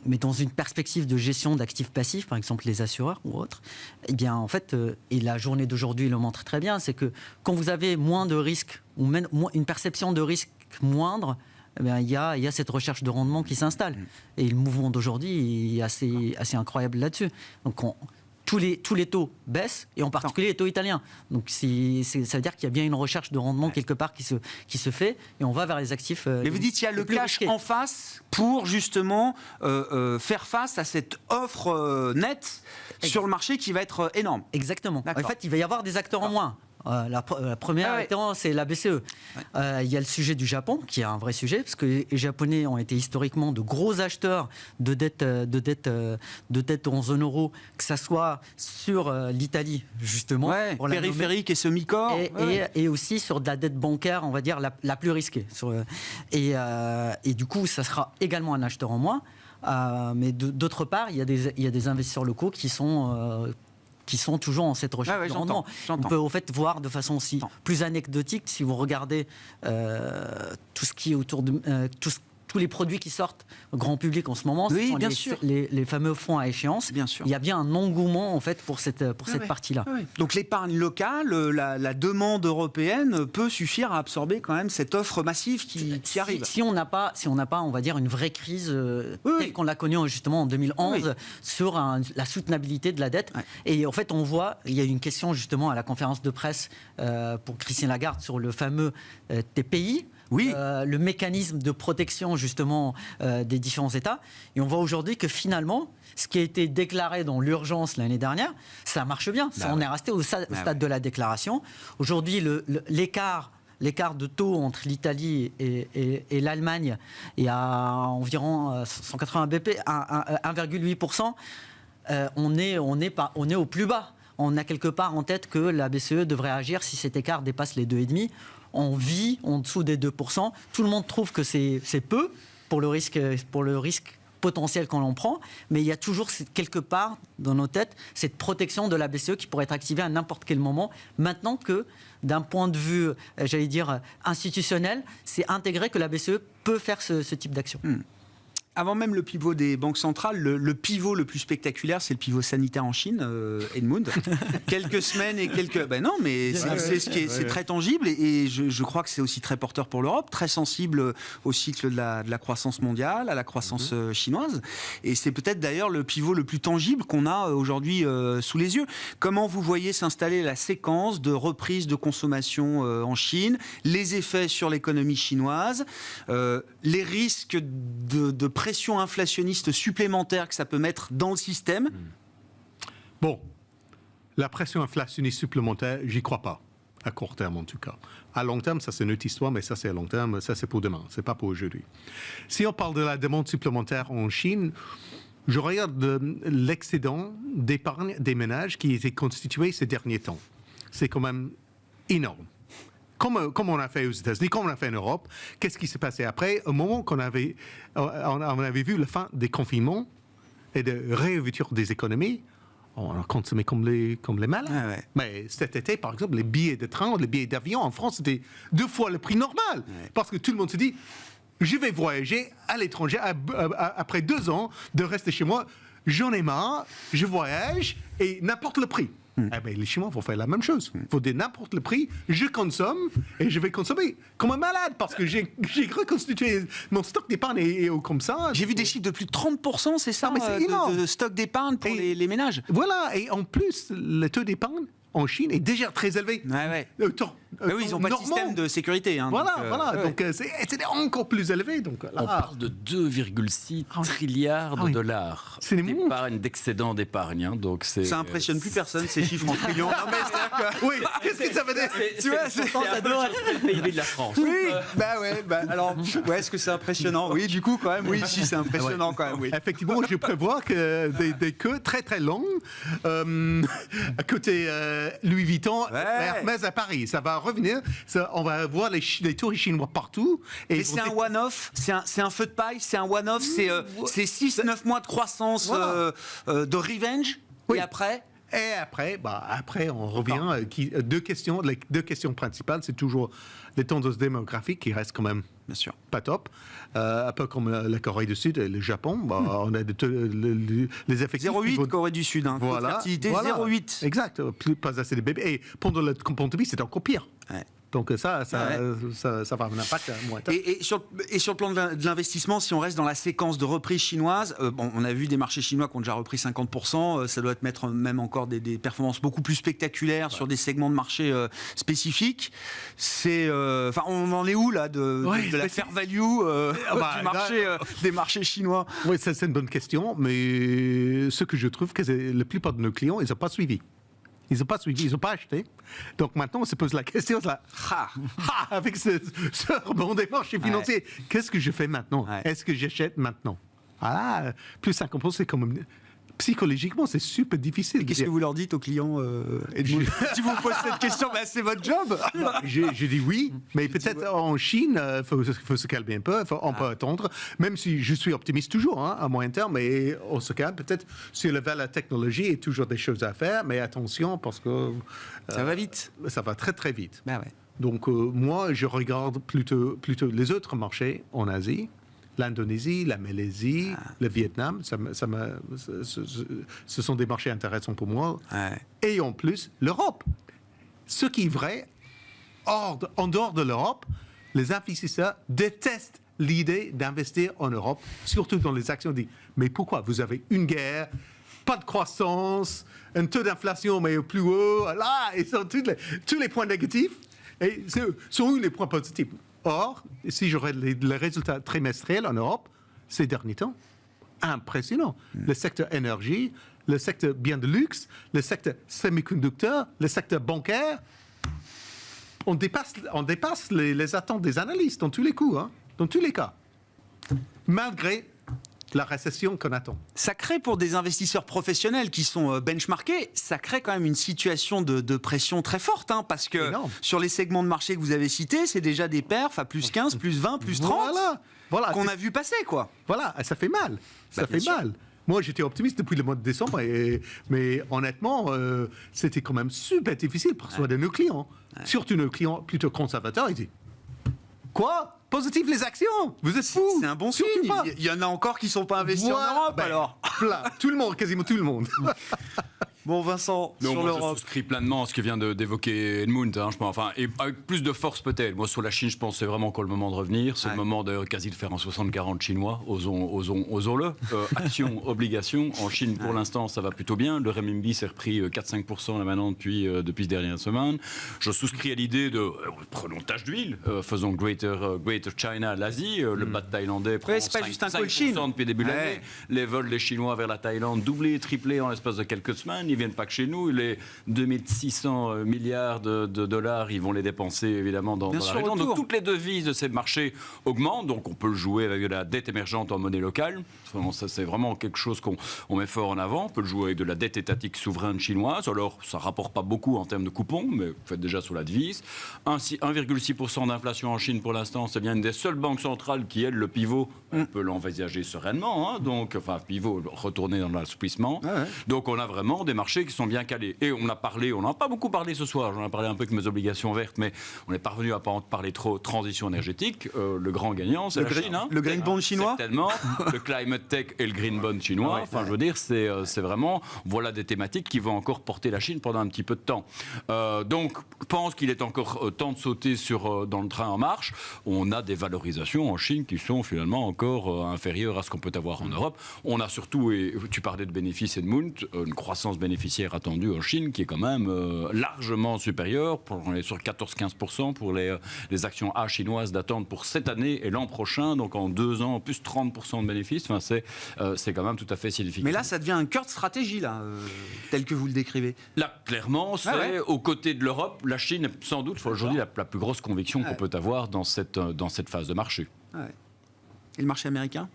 mais dans une perspective de gestion d'actifs passifs, par exemple les assureurs ou autres, eh bien en fait, et la journée d'aujourd'hui le montre très bien, c'est que quand vous avez moins de risques ou même une perception de risque moindre, eh bien, il y a cette recherche de rendement qui s'installe. Et le mouvement d'aujourd'hui est assez incroyable là-dessus. Donc tous les taux baissent, et en particulier les taux italiens. Donc ça veut dire qu'il y a bien une recherche de rendement quelque part qui se fait, et on va vers les actifs. Mais vous dites qu'il y a le cash risqués en face pour justement faire face à cette offre nette sur le marché qui va être énorme. Exactement. En fait, il va y avoir des acteurs en moins. La première référence, c'est la BCE. Il y a le sujet du Japon, qui est un vrai sujet, parce que les Japonais ont été historiquement de gros acheteurs de dettes en zone euro, que ce soit sur l'Italie, justement, périphérique et semi-corps, et aussi sur de la dette bancaire, on va dire, la plus risquée. Et du coup, ça sera également un acheteur en moins. Mais d'autre part, il y a des investisseurs locaux qui sont toujours en cette recherche de rendement. On peut au fait voir de façon aussi plus anecdotique, si vous regardez tout ce qui est autour de tous les produits qui sortent au grand public en ce moment, ce sont les fameux fonds à échéance. Bien sûr. Il y a bien un engouement en fait pour cette partie-là. Donc l'épargne locale, la demande européenne peut suffire à absorber quand même cette offre massive qui arrive. Si on n'a pas, on va dire, une vraie crise telle qu'on l'a connue justement en 2011 sur la soutenabilité de la dette. Et en fait, on voit, il y a une question justement à la conférence de presse pour Christine Lagarde sur le fameux TPI. le mécanisme de protection justement des différents États. Et on voit aujourd'hui que finalement, ce qui a été déclaré dans l'urgence l'année dernière, ça marche bien. On est resté au stade de la déclaration. Aujourd'hui, l'écart de taux entre l'Italie et l'Allemagne est à environ 180 BP, 1,8%. On est au plus bas. On a quelque part en tête que la BCE devrait agir si cet écart dépasse les 2,5%. On vit en dessous des 2%. Tout le monde trouve que c'est peu pour le risque potentiel qu'on en prend, mais il y a toujours quelque part dans nos têtes cette protection de la BCE qui pourrait être activée à n'importe quel moment. Maintenant que, d'un point de vue, j'allais dire, institutionnel, c'est intégré que la BCE peut faire ce type d'action. Avant même le pivot des banques centrales, le pivot le plus spectaculaire, c'est le pivot sanitaire en Chine, Edmund. Quelques semaines et quelques... Ben non, mais c'est très tangible et je crois que c'est aussi très porteur pour l'Europe, très sensible au cycle de la croissance mondiale, à la croissance chinoise. Et c'est peut-être d'ailleurs le pivot le plus tangible qu'on a aujourd'hui sous les yeux. Comment vous voyez s'installer la séquence de reprise de consommation en Chine, les effets sur l'économie chinoise, les risques de pression inflationniste supplémentaire que ça peut mettre dans le système? Bon, la pression inflationniste supplémentaire, j'y crois pas, à court terme en tout cas. À long terme, ça c'est une autre histoire, mais ça c'est à long terme, ça c'est pour demain, c'est pas pour aujourd'hui. Si on parle de la demande supplémentaire en Chine, je regarde l'excédent d'épargne des ménages qui était constitué ces derniers temps. C'est quand même énorme. Comme on a fait aux États-Unis, comme on a fait en Europe, qu'est-ce qui s'est passé après? Au moment qu'on avait vu la fin des confinements et de réouverture des économies, on a consommé comme les malades. Ah ouais. Mais cet été, par exemple, les billets de train, les billets d'avion en France, c'était 2 fois le prix normal. Ouais. Parce que tout le monde se dit, je vais voyager à l'étranger après 2 ans de rester chez moi. J'en ai marre, je voyage et n'importe le prix. Eh bien, les Chinois vont faire la même chose. Il faut dire n'importe le prix, je consomme et je vais consommer comme un malade parce que j'ai reconstitué mon stock d'épargne et comme ça. J'ai vu des chiffres de plus de 30%, c'est ça, de stock d'épargne pour les ménages. Voilà, et en plus, le taux d'épargne en Chine est déjà très élevé. Ouais. Oui, ils n'ont pas de système de sécurité. Hein, donc c'est encore plus élevé. Donc, là, on parle de 2,6 trilliards de dollars d'épargne, d'excédent d'épargne. Hein, donc ça impressionne plus personne, ces chiffres en trillions. Non, mais oui, qu'est-ce que ça veut dire? Ça doit être le PIB de la France. Oui, alors, est-ce que c'est impressionnant? Oui, du coup, quand même, oui, si, c'est impressionnant quand même, oui. Effectivement, je prévois que des queues très très longues à côté Louis Vuitton, Hermès à Paris. Ça va revenir, on va voir les touristes chinois partout. Et c'est un one-off, c'est un feu de paille, c'est un one-off, c'est 6-9 mois de croissance de revenge, et après... Et après, on revient. Les deux questions principales, c'est toujours les tendances démographiques qui restent quand même bien sûr pas top. Un peu comme la Corée du Sud et le Japon. On a les effectifs. 0,8 Corée du Sud. Hein, voilà. Fertilité 0,8. Exact. Pas assez de bébés. Et pendant le compte-vie, c'est encore pire. Ouais. Donc ça va avoir un impact moins tard. Et sur le plan de l'investissement, si on reste dans la séquence de reprise chinoise, on a vu des marchés chinois qui ont déjà repris 50%, ça doit mettre même encore des performances beaucoup plus spectaculaires sur des segments de marché spécifiques. On en est où là de la fair value du marché, des marchés chinois? Oui, ça c'est une bonne question, mais ce que je trouve que la plupart de nos clients, ils n'ont pas suivi. Ils n'ont pas suivi, ils n'ont pas acheté. Donc maintenant, on se pose la question avec ce rebond des marchés financiers. Qu'est-ce que je fais maintenant? Est-ce que j'achète maintenant? Plus 50%, c'est comme... Psychologiquement, c'est super difficile. Qu'est-ce que vous leur dites aux clients Si vous me posez cette question, c'est votre job. Je dis oui, mais peut-être en Chine, il faut se calmer un peu, on peut attendre, même si je suis optimiste toujours, à moyen terme, mais on se calme. Peut-être sur le vers la technologie, il y a toujours des choses à faire, mais attention, parce que... ça va vite. Ça va très très vite. Ben ouais. Donc moi, je regarde plutôt les autres marchés en Asie. L'Indonésie, la Malaisie, le Vietnam, ce sont des marchés intéressants pour moi. Ouais. Et en plus, l'Europe. Ce qui est vrai, en dehors de l'Europe, les investisseurs détestent l'idée d'investir en Europe, surtout dans les actions. Mais pourquoi? Vous avez une guerre, pas de croissance, un taux d'inflation mais au plus haut. Là, ils sont tous les points négatifs. Et sont où les points positifs? Or, si je regarde les résultats trimestriels en Europe, ces derniers temps, impressionnant. Le secteur énergie, le secteur biens de luxe, le secteur semi-conducteur, le secteur bancaire, on dépasse les attentes des analystes dans tous les coups, dans tous les cas, malgré la récession qu'on attend. Ça crée pour des investisseurs professionnels qui sont benchmarkés, ça crée quand même une situation de pression très forte, parce que sur les segments de marché que vous avez cités, c'est déjà des perfs à plus 15, plus 20, plus 30 voilà, qu'on a vu passer, quoi. Voilà, ça fait mal. Ça fait mal. Moi, j'étais optimiste depuis le mois de décembre, mais honnêtement, c'était quand même super difficile pour soi de nos clients. Surtout nos clients plutôt conservateurs, ils disent « Quoi ? Positif les actions ? Vous êtes fous ?» C'est un bon signe. Il y en a encore qui ne sont pas investis en Europe, alors. Tout le monde, quasiment tout le monde. Bon, Vincent, non, sur moi, l'Europe. je souscris pleinement à ce que vient d'évoquer Edmund, je pense. Enfin, et avec plus de force peut-être. Moi, sur la Chine, je pense que c'est vraiment encore le moment de revenir. C'est le moment de quasi de faire un 60-40 chinois. Osons-le. Actions, obligations. En Chine, pour l'instant, ça va plutôt bien. Le renminbi s'est repris 4-5% là maintenant depuis ces dernières semaines. Je souscris à l'idée de prenons tâche d'huile, faisons Greater China, l'Asie. Le baht thaïlandais prend c'est pas juste un 5% depuis le début de l'année. Les vols des Chinois vers la Thaïlande doublés, triplés en l'espace de quelques semaines. Ils viennent pas que chez nous. Les 2600 milliards de dollars, ils vont les dépenser évidemment dans la région. Donc toutes les devises de ces marchés augmentent. Donc on peut le jouer avec de la dette émergente en monnaie locale. Ça, c'est vraiment quelque chose qu'on met fort en avant. On peut le jouer avec de la dette étatique souveraine chinoise. Alors ça rapporte pas beaucoup en termes de coupons, mais vous faites déjà sur la devise. 1,6% d'inflation en Chine pour l'instant. C'est bien une des seules banques centrales qui, elle, le pivot, on peut l'envisager sereinement. Donc, pivot, retourner dans l'assouplissement. Donc on a vraiment des marchés qui sont bien calés. Et on n'a pas beaucoup parlé ce soir, j'en ai parlé un peu avec mes obligations vertes, mais on n'est pas revenu à pas parler trop transition énergétique. Le grand gagnant, c'est la Chine. Le green bond chinois. Certainement. Le climate tech et le green bond chinois. Je veux dire, c'est vraiment, voilà des thématiques qui vont encore porter la Chine pendant un petit peu de temps. Donc, je pense qu'il est encore temps de sauter dans le train en marche. On a des valorisations en Chine qui sont finalement encore inférieures à ce qu'on peut avoir en Europe. On a surtout, et tu parlais de bénéfices Edmund, une croissance bénéficiaire attendue en Chine qui est quand même largement supérieure. On est sur 14-15% pour les actions A chinoises d'attendre pour cette année et l'an prochain. Donc en 2 ans, plus 30% de bénéfices. C'est quand même tout à fait significatif. Mais là, ça devient un cœur de stratégie, tel que vous le décrivez. Là, clairement, c'est aux côtés de l'Europe, la Chine est sans doute aujourd'hui la plus grosse conviction qu'on peut avoir dans cette phase de marché. Et le marché américain ?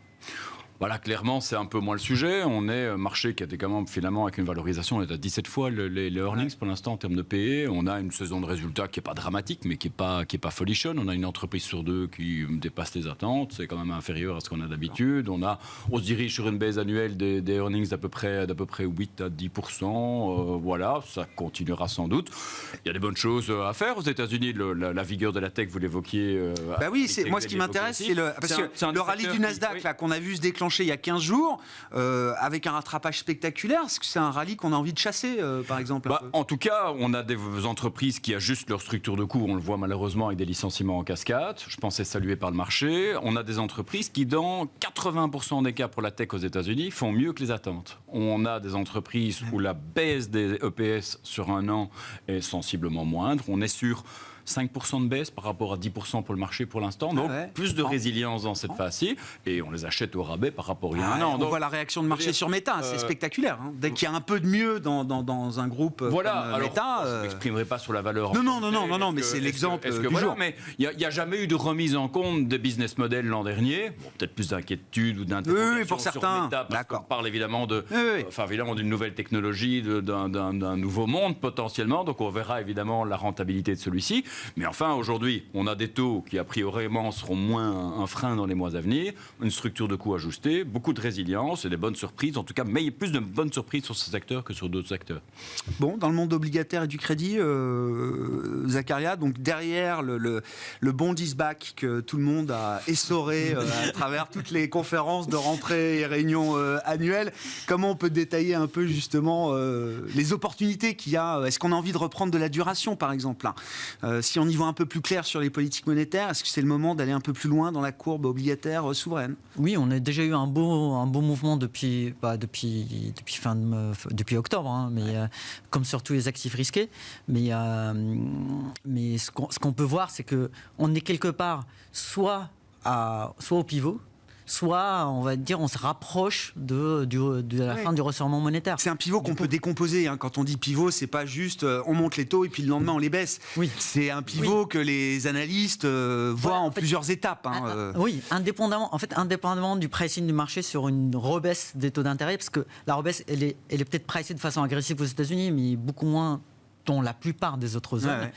Voilà, clairement, c'est un peu moins le sujet. On est un marché qui a été quand même finalement avec une valorisation, on est à 17 fois les earnings pour l'instant en termes de PE. On a une saison de résultats qui n'est pas dramatique, mais qui est pas folichonne. On a une entreprise sur 2 qui dépasse les attentes. C'est quand même inférieur à ce qu'on a d'habitude. On se dirige sur une baisse annuelle des earnings d'à peu près 8 à 10%. Voilà, ça continuera sans doute. Il y a des bonnes choses à faire aux États-Unis. La vigueur de la tech, vous l'évoquiez. Moi, ce qui m'intéresse, c'est le rallye du Nasdaq là qu'on a vu se déclencher il y a 15 jours, avec un rattrapage spectaculaire. Est-ce que c'est un rallye qu'on a envie de chasser, par exemple En tout cas, on a des entreprises qui ajustent leur structure de coût. On le voit malheureusement avec des licenciements en cascade. Je pense que c'est salué par le marché. On a des entreprises qui, dans 80% des cas pour la tech aux États-Unis, font mieux que les attentes. On a des entreprises où la baisse des EPS sur un an est sensiblement moindre. On est sur 5% de baisse par rapport à 10% pour le marché pour l'instant. Donc, plus de résilience dans cette phase-ci. Et on les achète au rabais par rapport à il y a un an. On voit la réaction de marché sur Meta. C'est spectaculaire. Dès qu'il y a un peu de mieux dans un groupe comme Meta... Je ne m'exprimerai pas sur la valeur. Non, mais c'est l'exemple du jour. Mais il n'y a jamais eu de remise en compte des business models l'an dernier. Peut-être plus d'inquiétude ou d'interrogation oui, pour certains. Meta, parce qu'on parle évidemment d'une nouvelle technologie, d'un nouveau monde potentiellement. Donc on verra évidemment la rentabilité de celui-ci. Mais enfin, aujourd'hui, on a des taux qui, a priori, seront moins un frein dans les mois à venir, une structure de coûts ajustée, beaucoup de résilience et des bonnes surprises. En tout cas, mais il y a plus de bonnes surprises sur ce secteur que sur d'autres secteurs. Bon, dans le monde obligataire et du crédit, Zakaria, donc derrière le bond is-back que tout le monde a essoré à travers toutes les conférences de rentrée et réunions annuelles, comment on peut détailler un peu justement les opportunités qu'il y a ? Est-ce qu'on a envie de reprendre de la duration, par exemple ? si on y voit un peu plus clair sur les politiques monétaires, est-ce que c'est le moment d'aller un peu plus loin dans la courbe obligataire souveraine? Oui, on a déjà eu un beau mouvement depuis octobre, hein, mais comme sur tous les actifs risqués. Mais ce qu'on peut voir, c'est qu'on est quelque part soit au pivot, soit, on va dire, on se rapproche de la fin du resserrement monétaire. C'est un pivot qu'on peut décomposer. Hein. Quand on dit pivot, c'est pas juste on monte les taux et puis le lendemain on les baisse. Oui. C'est un pivot que les analystes voient en plusieurs étapes. Hein. Oui, indépendamment du pricing du marché sur une rebaisse des taux d'intérêt, parce que la rebaisse, elle est peut-être pricée de façon agressive aux États-Unis, mais beaucoup moins dans la plupart des autres zones. Ouais.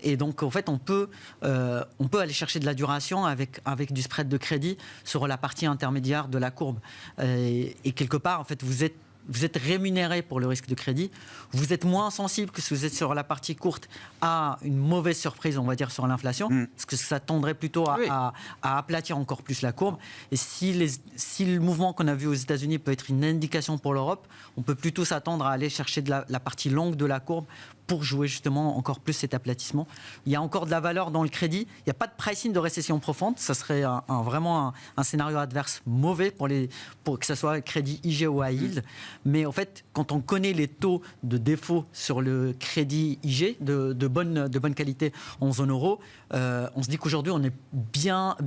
Et donc, en fait, on peut aller chercher de la duration avec du spread de crédit sur la partie intermédiaire de la courbe. Et quelque part, en fait, vous êtes rémunéré pour le risque de crédit. Vous êtes moins sensible que si vous êtes sur la partie courte à une mauvaise surprise, on va dire, sur l'inflation, parce que ça tendrait plutôt à aplatir encore plus la courbe. Et si le mouvement qu'on a vu aux États-Unis peut être une indication pour l'Europe, on peut plutôt s'attendre à aller chercher de la partie longue de la courbe pour jouer justement encore plus cet aplatissement. Il y a encore de la valeur dans le crédit. Il n'y a pas de pricing de récession profonde. Ça serait vraiment un scénario adverse mauvais pour que ce soit crédit IG ou high yield. Mais en fait, quand on connaît les taux de défaut sur le crédit IG de bonne qualité en zone euro, on se dit qu'aujourd'hui, on est bien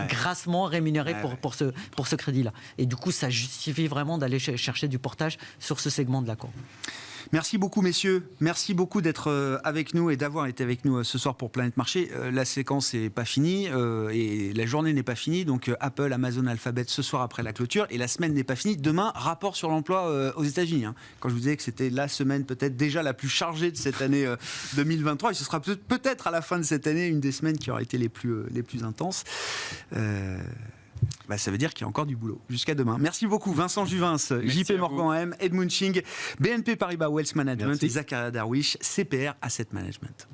grassement rémunéré pour ce crédit-là. Et du coup, ça justifie vraiment d'aller chercher du portage sur ce segment de la courbe. Merci beaucoup, messieurs. Merci beaucoup d'être avec nous et d'avoir été avec nous ce soir pour Planète Marché. La séquence n'est pas finie et la journée n'est pas finie. Donc Apple, Amazon, Alphabet ce soir après la clôture. Et la semaine n'est pas finie. Demain, rapport sur l'emploi aux États-Unis. Hein. Quand je vous disais que c'était la semaine peut-être déjà la plus chargée de cette année 2023. Et ce sera peut-être à la fin de cette année une des semaines qui aura été les plus intenses. Ça veut dire qu'il y a encore du boulot. Jusqu'à demain. Merci beaucoup Vincent Juvin, JP Morgan M, Edmund Ching, BNP Paribas Wealth Management et Zakaria Darwish, CPR Asset Management.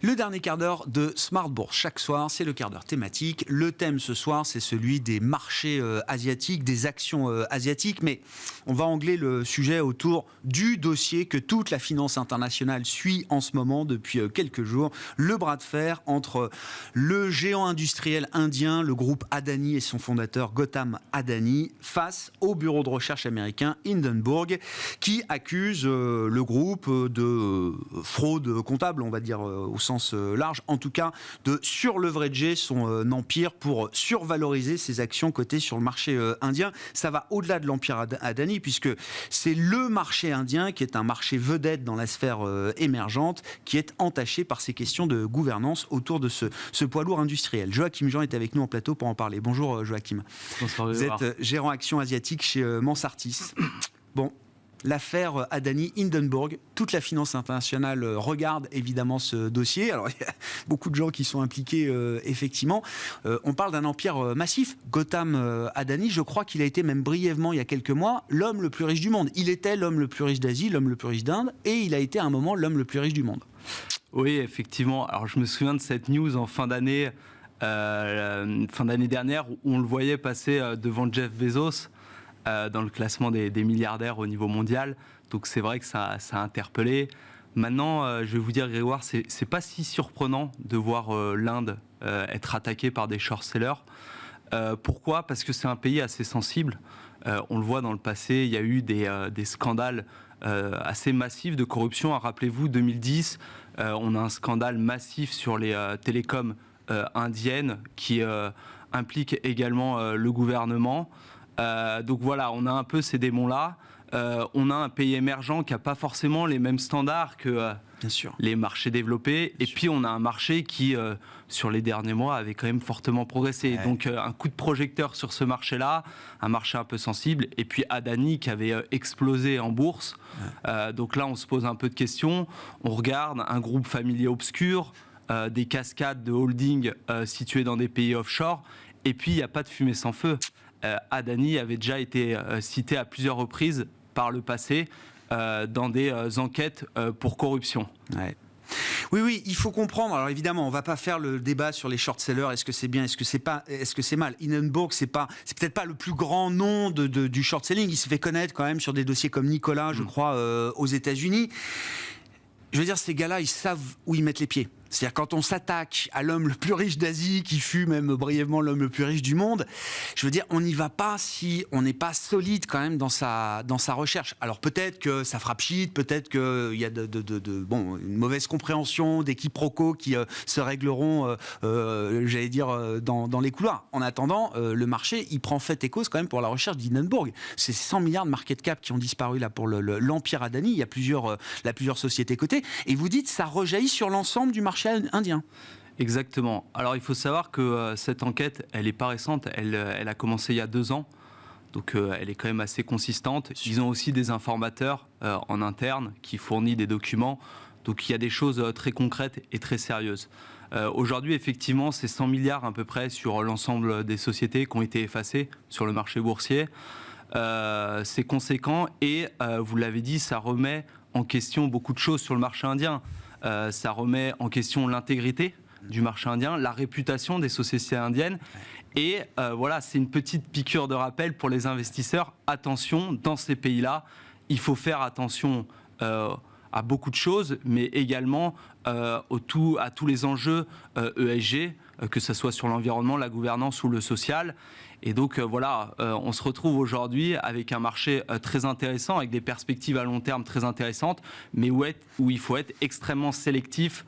Le dernier quart d'heure de Smart Bourse. Chaque soir, c'est le quart d'heure thématique. Le thème ce soir, c'est celui des marchés asiatiques, des actions asiatiques. Mais on va angler le sujet autour du dossier que toute la finance internationale suit en ce moment depuis quelques jours. Le bras de fer entre le géant industriel indien, le groupe Adani et son fondateur Gautam Adani, face au bureau de recherche américain Hindenburg, qui accuse le groupe de fraude comptable, on va dire au sens large, en tout cas de surleverager son empire pour survaloriser ses actions cotées sur le marché indien. Ça va au-delà de l'empire Adani, puisque c'est le marché indien qui est un marché vedette dans la sphère émergente, qui est entaché par ces questions de gouvernance autour de ce poids lourd industriel. Joachim Jean est avec nous en plateau pour en parler. Bonjour Joachim. Bonsoir. Vous êtes gérant action asiatique chez Mansartis. Bon, l'affaire Adani-Hindenburg, toute la finance internationale regarde évidemment ce dossier. Alors, il y a beaucoup de gens qui sont impliqués, effectivement. On parle d'un empire massif. Gautam Adani, je crois qu'il a été même brièvement, il y a quelques mois, l'homme le plus riche du monde. Il était l'homme le plus riche d'Asie, l'homme le plus riche d'Inde, et il a été à un moment l'homme le plus riche du monde. Oui, effectivement. Alors, je me souviens de cette news en fin d'année dernière, où on le voyait passer devant Jeff Bezos, dans le classement des milliardaires au niveau mondial. Donc c'est vrai que ça a interpellé. Maintenant, je vais vous dire, Grégoire, c'est pas si surprenant de voir l'Inde être attaquée par des short-sellers. Pourquoi ? Parce que c'est un pays assez sensible. On le voit dans le passé, il y a eu des scandales assez massifs de corruption. Rappelez-vous, 2010, on a un scandale massif sur les télécoms indiennes qui implique également le gouvernement. Donc voilà, on a un peu ces démons-là. On a un pays émergent qui n'a pas forcément les mêmes standards que les marchés développés. Et puis on a un marché qui, sur les derniers mois, avait quand même fortement progressé. Ouais. Donc un coup de projecteur sur ce marché-là, un marché un peu sensible. Et puis Adani qui avait explosé en bourse. Ouais. Donc là, on se pose un peu de questions. On regarde un groupe familier obscur, des cascades de holding situées dans des pays offshore. Et puis, il n'y a pas de fumée sans feu. Adani avait déjà été cité à plusieurs reprises par le passé dans des enquêtes pour corruption. Ouais. Oui, il faut comprendre. Alors évidemment, on ne va pas faire le débat sur les short-sellers. Est-ce que c'est bien, est-ce que c'est pas, est-ce que c'est mal. Hindenburg, c'est peut-être pas le plus grand nom du short-selling. Il s'est fait connaître quand même sur des dossiers comme Nicolas, je crois, aux États-Unis. Je veux dire, ces gars-là, ils savent où ils mettent les pieds. C'est-à-dire, quand on s'attaque à l'homme le plus riche d'Asie, qui fut même brièvement l'homme le plus riche du monde, je veux dire, on n'y va pas si on n'est pas solide quand même dans sa recherche. Alors peut-être que ça frappe shit, peut-être qu'il y a une mauvaise compréhension, des quiproquos qui se régleront, j'allais dire, dans les couloirs. En attendant, le marché, il prend fait et cause quand même pour la recherche d'Hindenburg. C'est 100 milliards de market cap qui ont disparu là pour l'empire Adani. Il y a plusieurs sociétés cotées. Et vous dites, ça rejaillit sur l'ensemble du marché indien. Exactement. Alors il faut savoir que cette enquête, elle n'est pas récente, elle a commencé il y a 2 ans, donc elle est quand même assez consistante. Ils ont aussi des informateurs en interne qui fournissent des documents, donc il y a des choses très concrètes et très sérieuses. Aujourd'hui, effectivement, c'est 100 milliards à peu près sur l'ensemble des sociétés qui ont été effacées sur le marché boursier. C'est conséquent et, vous l'avez dit, ça remet en question beaucoup de choses sur le marché indien. Ça remet en question l'intégrité du marché indien, la réputation des sociétés indiennes. Et voilà, c'est une petite piqûre de rappel pour les investisseurs. Attention, dans ces pays-là, il faut faire attention à beaucoup de choses, mais également à tous les enjeux ESG, que ce soit sur l'environnement, la gouvernance ou le social. Et donc voilà, on se retrouve aujourd'hui avec un marché très intéressant, avec des perspectives à long terme très intéressantes, mais où il faut être extrêmement sélectif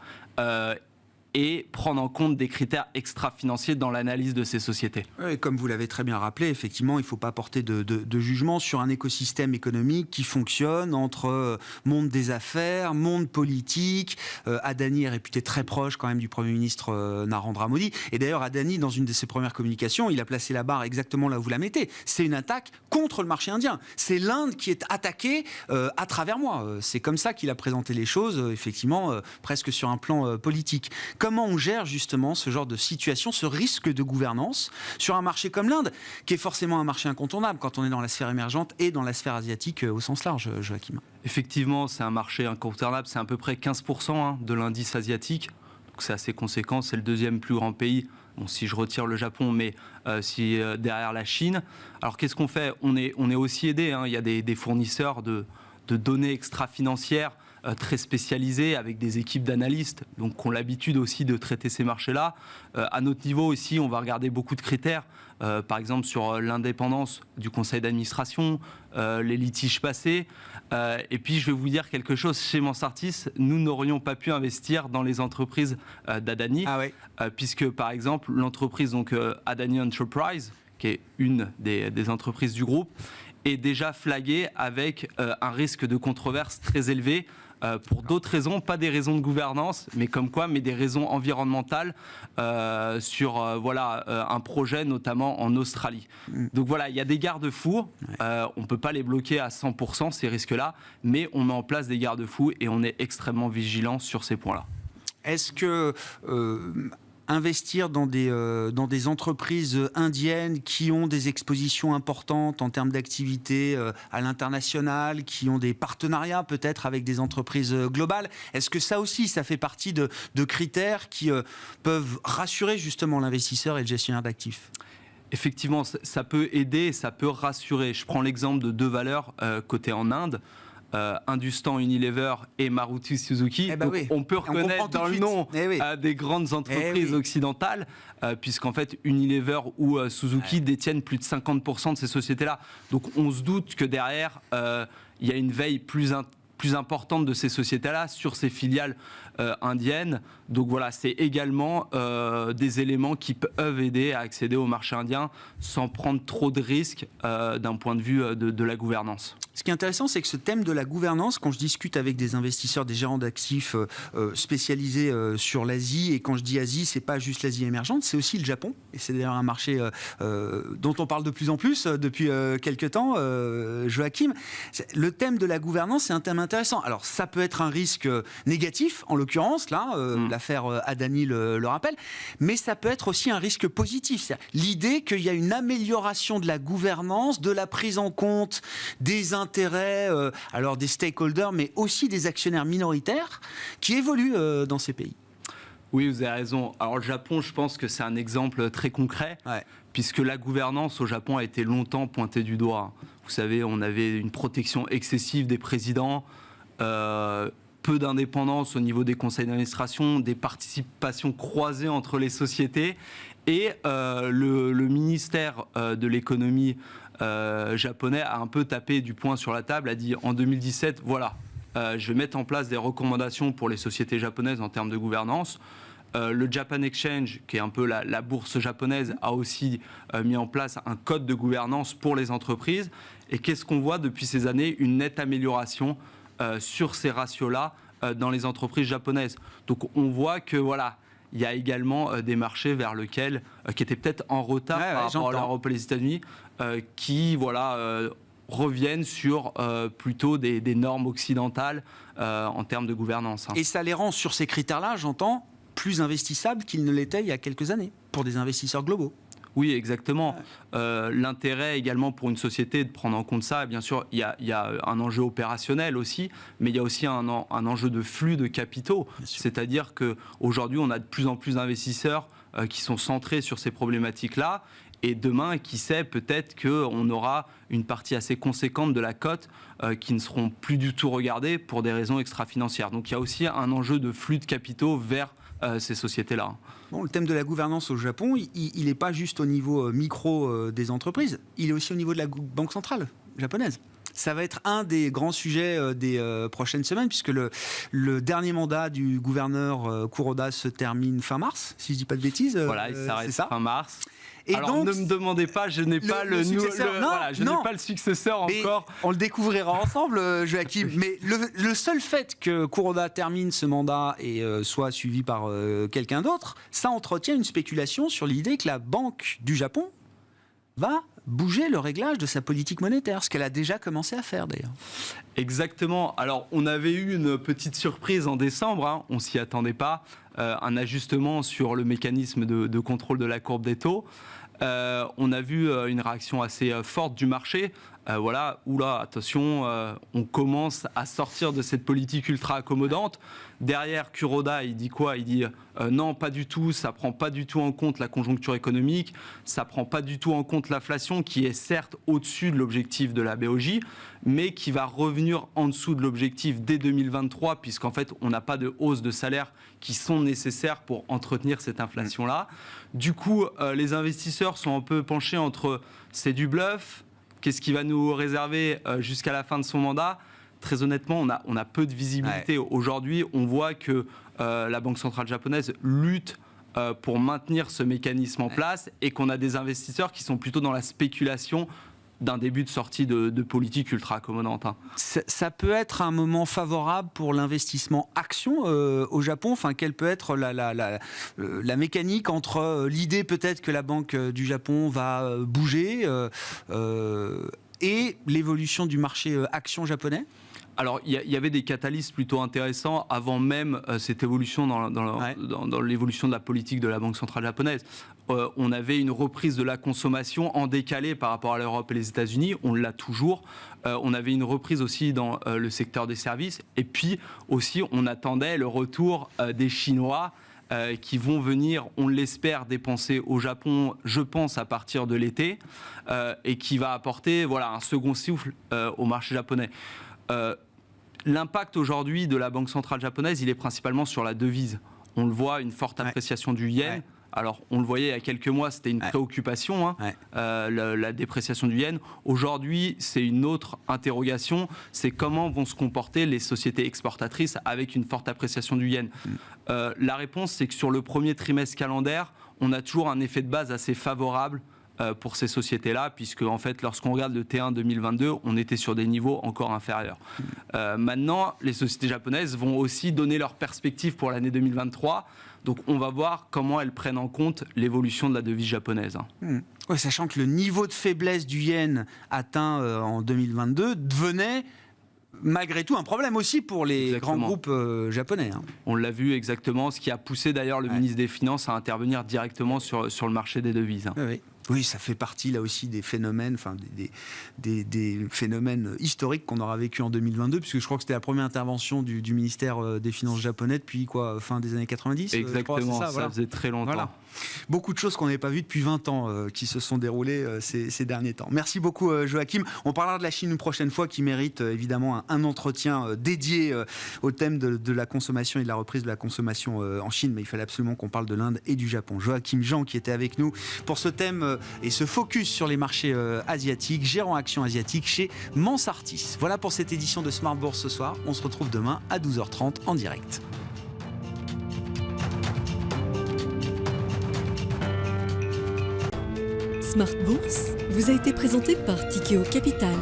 et prendre en compte des critères extra-financiers dans l'analyse de ces sociétés. Et comme vous l'avez très bien rappelé, effectivement, il ne faut pas porter de jugement sur un écosystème économique qui fonctionne entre monde des affaires, monde politique. Adani est réputé très proche quand même du Premier ministre Narendra Modi. Et d'ailleurs, Adani, dans une de ses premières communications, il a placé la barre exactement là où vous la mettez. C'est une attaque contre le marché indien. C'est l'Inde qui est attaquée à travers moi. C'est comme ça qu'il a présenté les choses, effectivement, presque sur un plan politique. Comment on gère justement ce genre de situation, ce risque de gouvernance sur un marché comme l'Inde, qui est forcément un marché incontournable quand on est dans la sphère émergente et dans la sphère asiatique au sens large, Joachim? Effectivement, c'est un marché incontournable, c'est à peu près 15% de l'indice asiatique, donc c'est assez conséquent, c'est le 2e plus grand pays, bon, si je retire le Japon, mais derrière la Chine. Alors qu'est-ce qu'on fait? On est aussi aidé, hein. Il y a des fournisseurs de données extra-financières très spécialisés avec des équipes d'analystes, donc qui ont l'habitude aussi de traiter ces marchés-là. À notre niveau ici, on va regarder beaucoup de critères, par exemple sur l'indépendance du conseil d'administration, les litiges passés. Et puis je vais vous dire quelque chose, chez Mansartis, nous n'aurions pas pu investir dans les entreprises d'Adani, puisque par exemple l'entreprise donc, Adani Enterprise, qui est une des entreprises du groupe, est déjà flaguée avec un risque de controverse très élevé. Pour d'autres raisons, pas des raisons de gouvernance, mais des raisons environnementales sur un projet notamment en Australie. Donc voilà, il y a des garde-fous, on ne peut pas les bloquer à 100% ces risques-là, mais on met en place des garde-fous et on est extrêmement vigilant sur ces points-là. Est-ce que investir dans des entreprises indiennes qui ont des expositions importantes en termes d'activité à l'international, qui ont des partenariats peut-être avec des entreprises globales, est-ce que ça aussi, ça fait partie de critères qui peuvent rassurer justement l'investisseur et le gestionnaire d'actifs? Effectivement, ça peut aider, ça peut rassurer. Je prends l'exemple de 2 valeurs cotées en Inde. Hindustan Unilever et Maruti Suzuki. On peut reconnaître dans le nom des grandes entreprises occidentales, puisqu'en fait Unilever ou Suzuki détiennent plus de 50% de ces sociétés-là. Donc on se doute que derrière, il y a une veille plus importante de ces sociétés-là sur ces filiales indiennes. Donc voilà, c'est également des éléments qui peuvent aider à accéder au marché indien sans prendre trop de risques d'un point de vue de la gouvernance. Ce qui est intéressant, c'est que ce thème de la gouvernance, quand je discute avec des investisseurs, des gérants d'actifs spécialisés sur l'Asie, et quand je dis Asie, c'est pas juste l'Asie émergente, c'est aussi le Japon. Et c'est d'ailleurs un marché dont on parle de plus en plus depuis quelques temps, Joachim. Le thème de la gouvernance, c'est un thème intéressant. Alors, ça peut être un risque négatif, en l'occurrence, là, l'affaire Adani le rappelle, mais ça peut être aussi un risque positif. C'est-à-dire l'idée qu'il y a une amélioration de la gouvernance, de la prise en compte des intérêts l'intérêt alors des stakeholders, mais aussi des actionnaires minoritaires qui évoluent dans ces pays. Oui, vous avez raison. Alors le Japon, je pense que c'est un exemple très concret, puisque la gouvernance au Japon a été longtemps pointée du doigt. Vous savez, on avait une protection excessive des présidents, peu d'indépendance au niveau des conseils d'administration, des participations croisées entre les sociétés, et le ministère de l'économie japonais a un peu tapé du poing sur la table, a dit en 2017, voilà, je vais mettre en place des recommandations pour les sociétés japonaises en termes de gouvernance. Le Japan Exchange, qui est un peu la bourse japonaise, a aussi mis en place un code de gouvernance pour les entreprises. Et qu'est-ce qu'on voit depuis ces années? Une nette amélioration sur ces ratios-là dans les entreprises japonaises. Donc on voit que voilà, il y a également des marchés vers lesquels, qui étaient peut-être en retard par rapport à l'Europe et les États-Unis, qui reviennent sur plutôt des normes occidentales en termes de gouvernance. Et ça les rend sur ces critères-là, j'entends, plus investissables qu'ils ne l'étaient il y a quelques années, pour des investisseurs globaux. Oui, exactement. L'intérêt également pour une société de prendre en compte ça, bien sûr, il y a un enjeu opérationnel aussi, mais il y a aussi un enjeu de flux de capitaux. C'est-à-dire qu'aujourd'hui, on a de plus en plus d'investisseurs qui sont centrés sur ces problématiques-là. Et demain, qui sait, peut-être qu'on aura une partie assez conséquente de la cote qui ne seront plus du tout regardées pour des raisons extra-financières. Donc il y a aussi un enjeu de flux de capitaux vers ces sociétés-là. Bon, le thème de la gouvernance au Japon, il n'est pas juste au niveau micro des entreprises, il est aussi au niveau de la Banque centrale japonaise. Ça va être un des grands sujets des prochaines semaines, puisque le dernier mandat du gouverneur Kuroda se termine fin mars, si je ne dis pas de bêtises. Voilà, il s'arrête fin mars. Et alors, donc, ne me demandez pas, je n'ai pas le successeur. Je n'ai pas le successeur encore. On le découvrira ensemble, Joachim. Mais le seul fait que Kuroda termine ce mandat et soit suivi par quelqu'un d'autre, ça entretient une spéculation sur l'idée que la Banque du Japon va bouger le réglage de sa politique monétaire, ce qu'elle a déjà commencé à faire d'ailleurs. Exactement. Alors, on avait eu une petite surprise en décembre, on ne s'y attendait pas, un ajustement sur le mécanisme de contrôle de la courbe des taux. On a vu une réaction assez forte du marché. Voilà, oula, attention, on commence à sortir de cette politique ultra accommodante. Derrière, Kuroda, il dit quoi? Il dit non, pas du tout, ça prend pas du tout en compte la conjoncture économique, ça prend pas du tout en compte l'inflation qui est certes au-dessus de l'objectif de la BOJ, mais qui va revenir en dessous de l'objectif dès 2023, puisqu'en fait, on n'a pas de hausse de salaire qui sont nécessaires pour entretenir cette inflation-là. Du coup, les investisseurs sont un peu penchés entre c'est du bluff, qu'est-ce qui va nous réserver jusqu'à la fin de son mandat? Très honnêtement, on a peu de visibilité. Aujourd'hui, on voit que la Banque centrale japonaise lutte pour maintenir ce mécanisme en place et qu'on a des investisseurs qui sont plutôt dans la spéculation d'un début de sortie de politique ultra accommodante. Ça peut être un moment favorable pour l'investissement action au Japon. Enfin, quelle peut être la mécanique entre l'idée peut-être que la Banque du Japon va bouger et l'évolution du marché action japonais? Alors, il y avait des catalystes plutôt intéressants avant même cette évolution dans l'évolution de la politique de la Banque centrale japonaise. On avait une reprise de la consommation en décalé par rapport à l'Europe et les États-Unis. On l'a toujours. On avait une reprise aussi dans le secteur des services. Et puis aussi, on attendait le retour des Chinois qui vont venir, on l'espère, dépenser au Japon, je pense, à partir de l'été, et qui va apporter un second souffle au marché japonais. L'impact aujourd'hui de la Banque centrale japonaise, il est principalement sur la devise. On le voit, une forte appréciation du yen. Ouais. Alors, on le voyait il y a quelques mois, c'était une préoccupation, la dépréciation du yen. Aujourd'hui, c'est une autre interrogation, c'est comment vont se comporter les sociétés exportatrices avec une forte appréciation du yen. La réponse, c'est que sur le premier trimestre calendaire, on a toujours un effet de base assez favorable pour ces sociétés-là, puisque en fait, lorsqu'on regarde le T1 2022, on était sur des niveaux encore inférieurs. Maintenant, les sociétés japonaises vont aussi donner leurs perspectives pour l'année 2023. Donc, on va voir comment elles prennent en compte l'évolution de la devise japonaise. Ouais, sachant que le niveau de faiblesse du yen atteint en 2022 devenait malgré tout un problème aussi pour les grands groupes japonais. On l'a vu exactement, ce qui a poussé d'ailleurs le ministre des Finances à intervenir directement sur le marché des devises. Oui. Oui, ça fait partie là aussi des phénomènes, des phénomènes historiques qu'on aura vécu en 2022, puisque je crois que c'était la première intervention du ministère des Finances japonais depuis fin des années 90. Exactement, ça faisait très longtemps. Voilà. Beaucoup de choses qu'on n'avait pas vues depuis 20 ans qui se sont déroulées ces derniers temps. Merci beaucoup Joachim. On parlera de la Chine une prochaine fois, qui mérite évidemment un entretien dédié au thème de la consommation et de la reprise de la consommation en Chine, mais il fallait absolument qu'on parle de l'Inde et du Japon. Joachim Jean qui était avec nous pour ce thème et ce focus sur les marchés asiatiques, gérant action asiatique chez Mansartis. Voilà pour cette édition de Smart Bourse ce soir. On se retrouve demain à 12h30 en direct. Smart Bourse vous a été présenté par Tikeo Capital.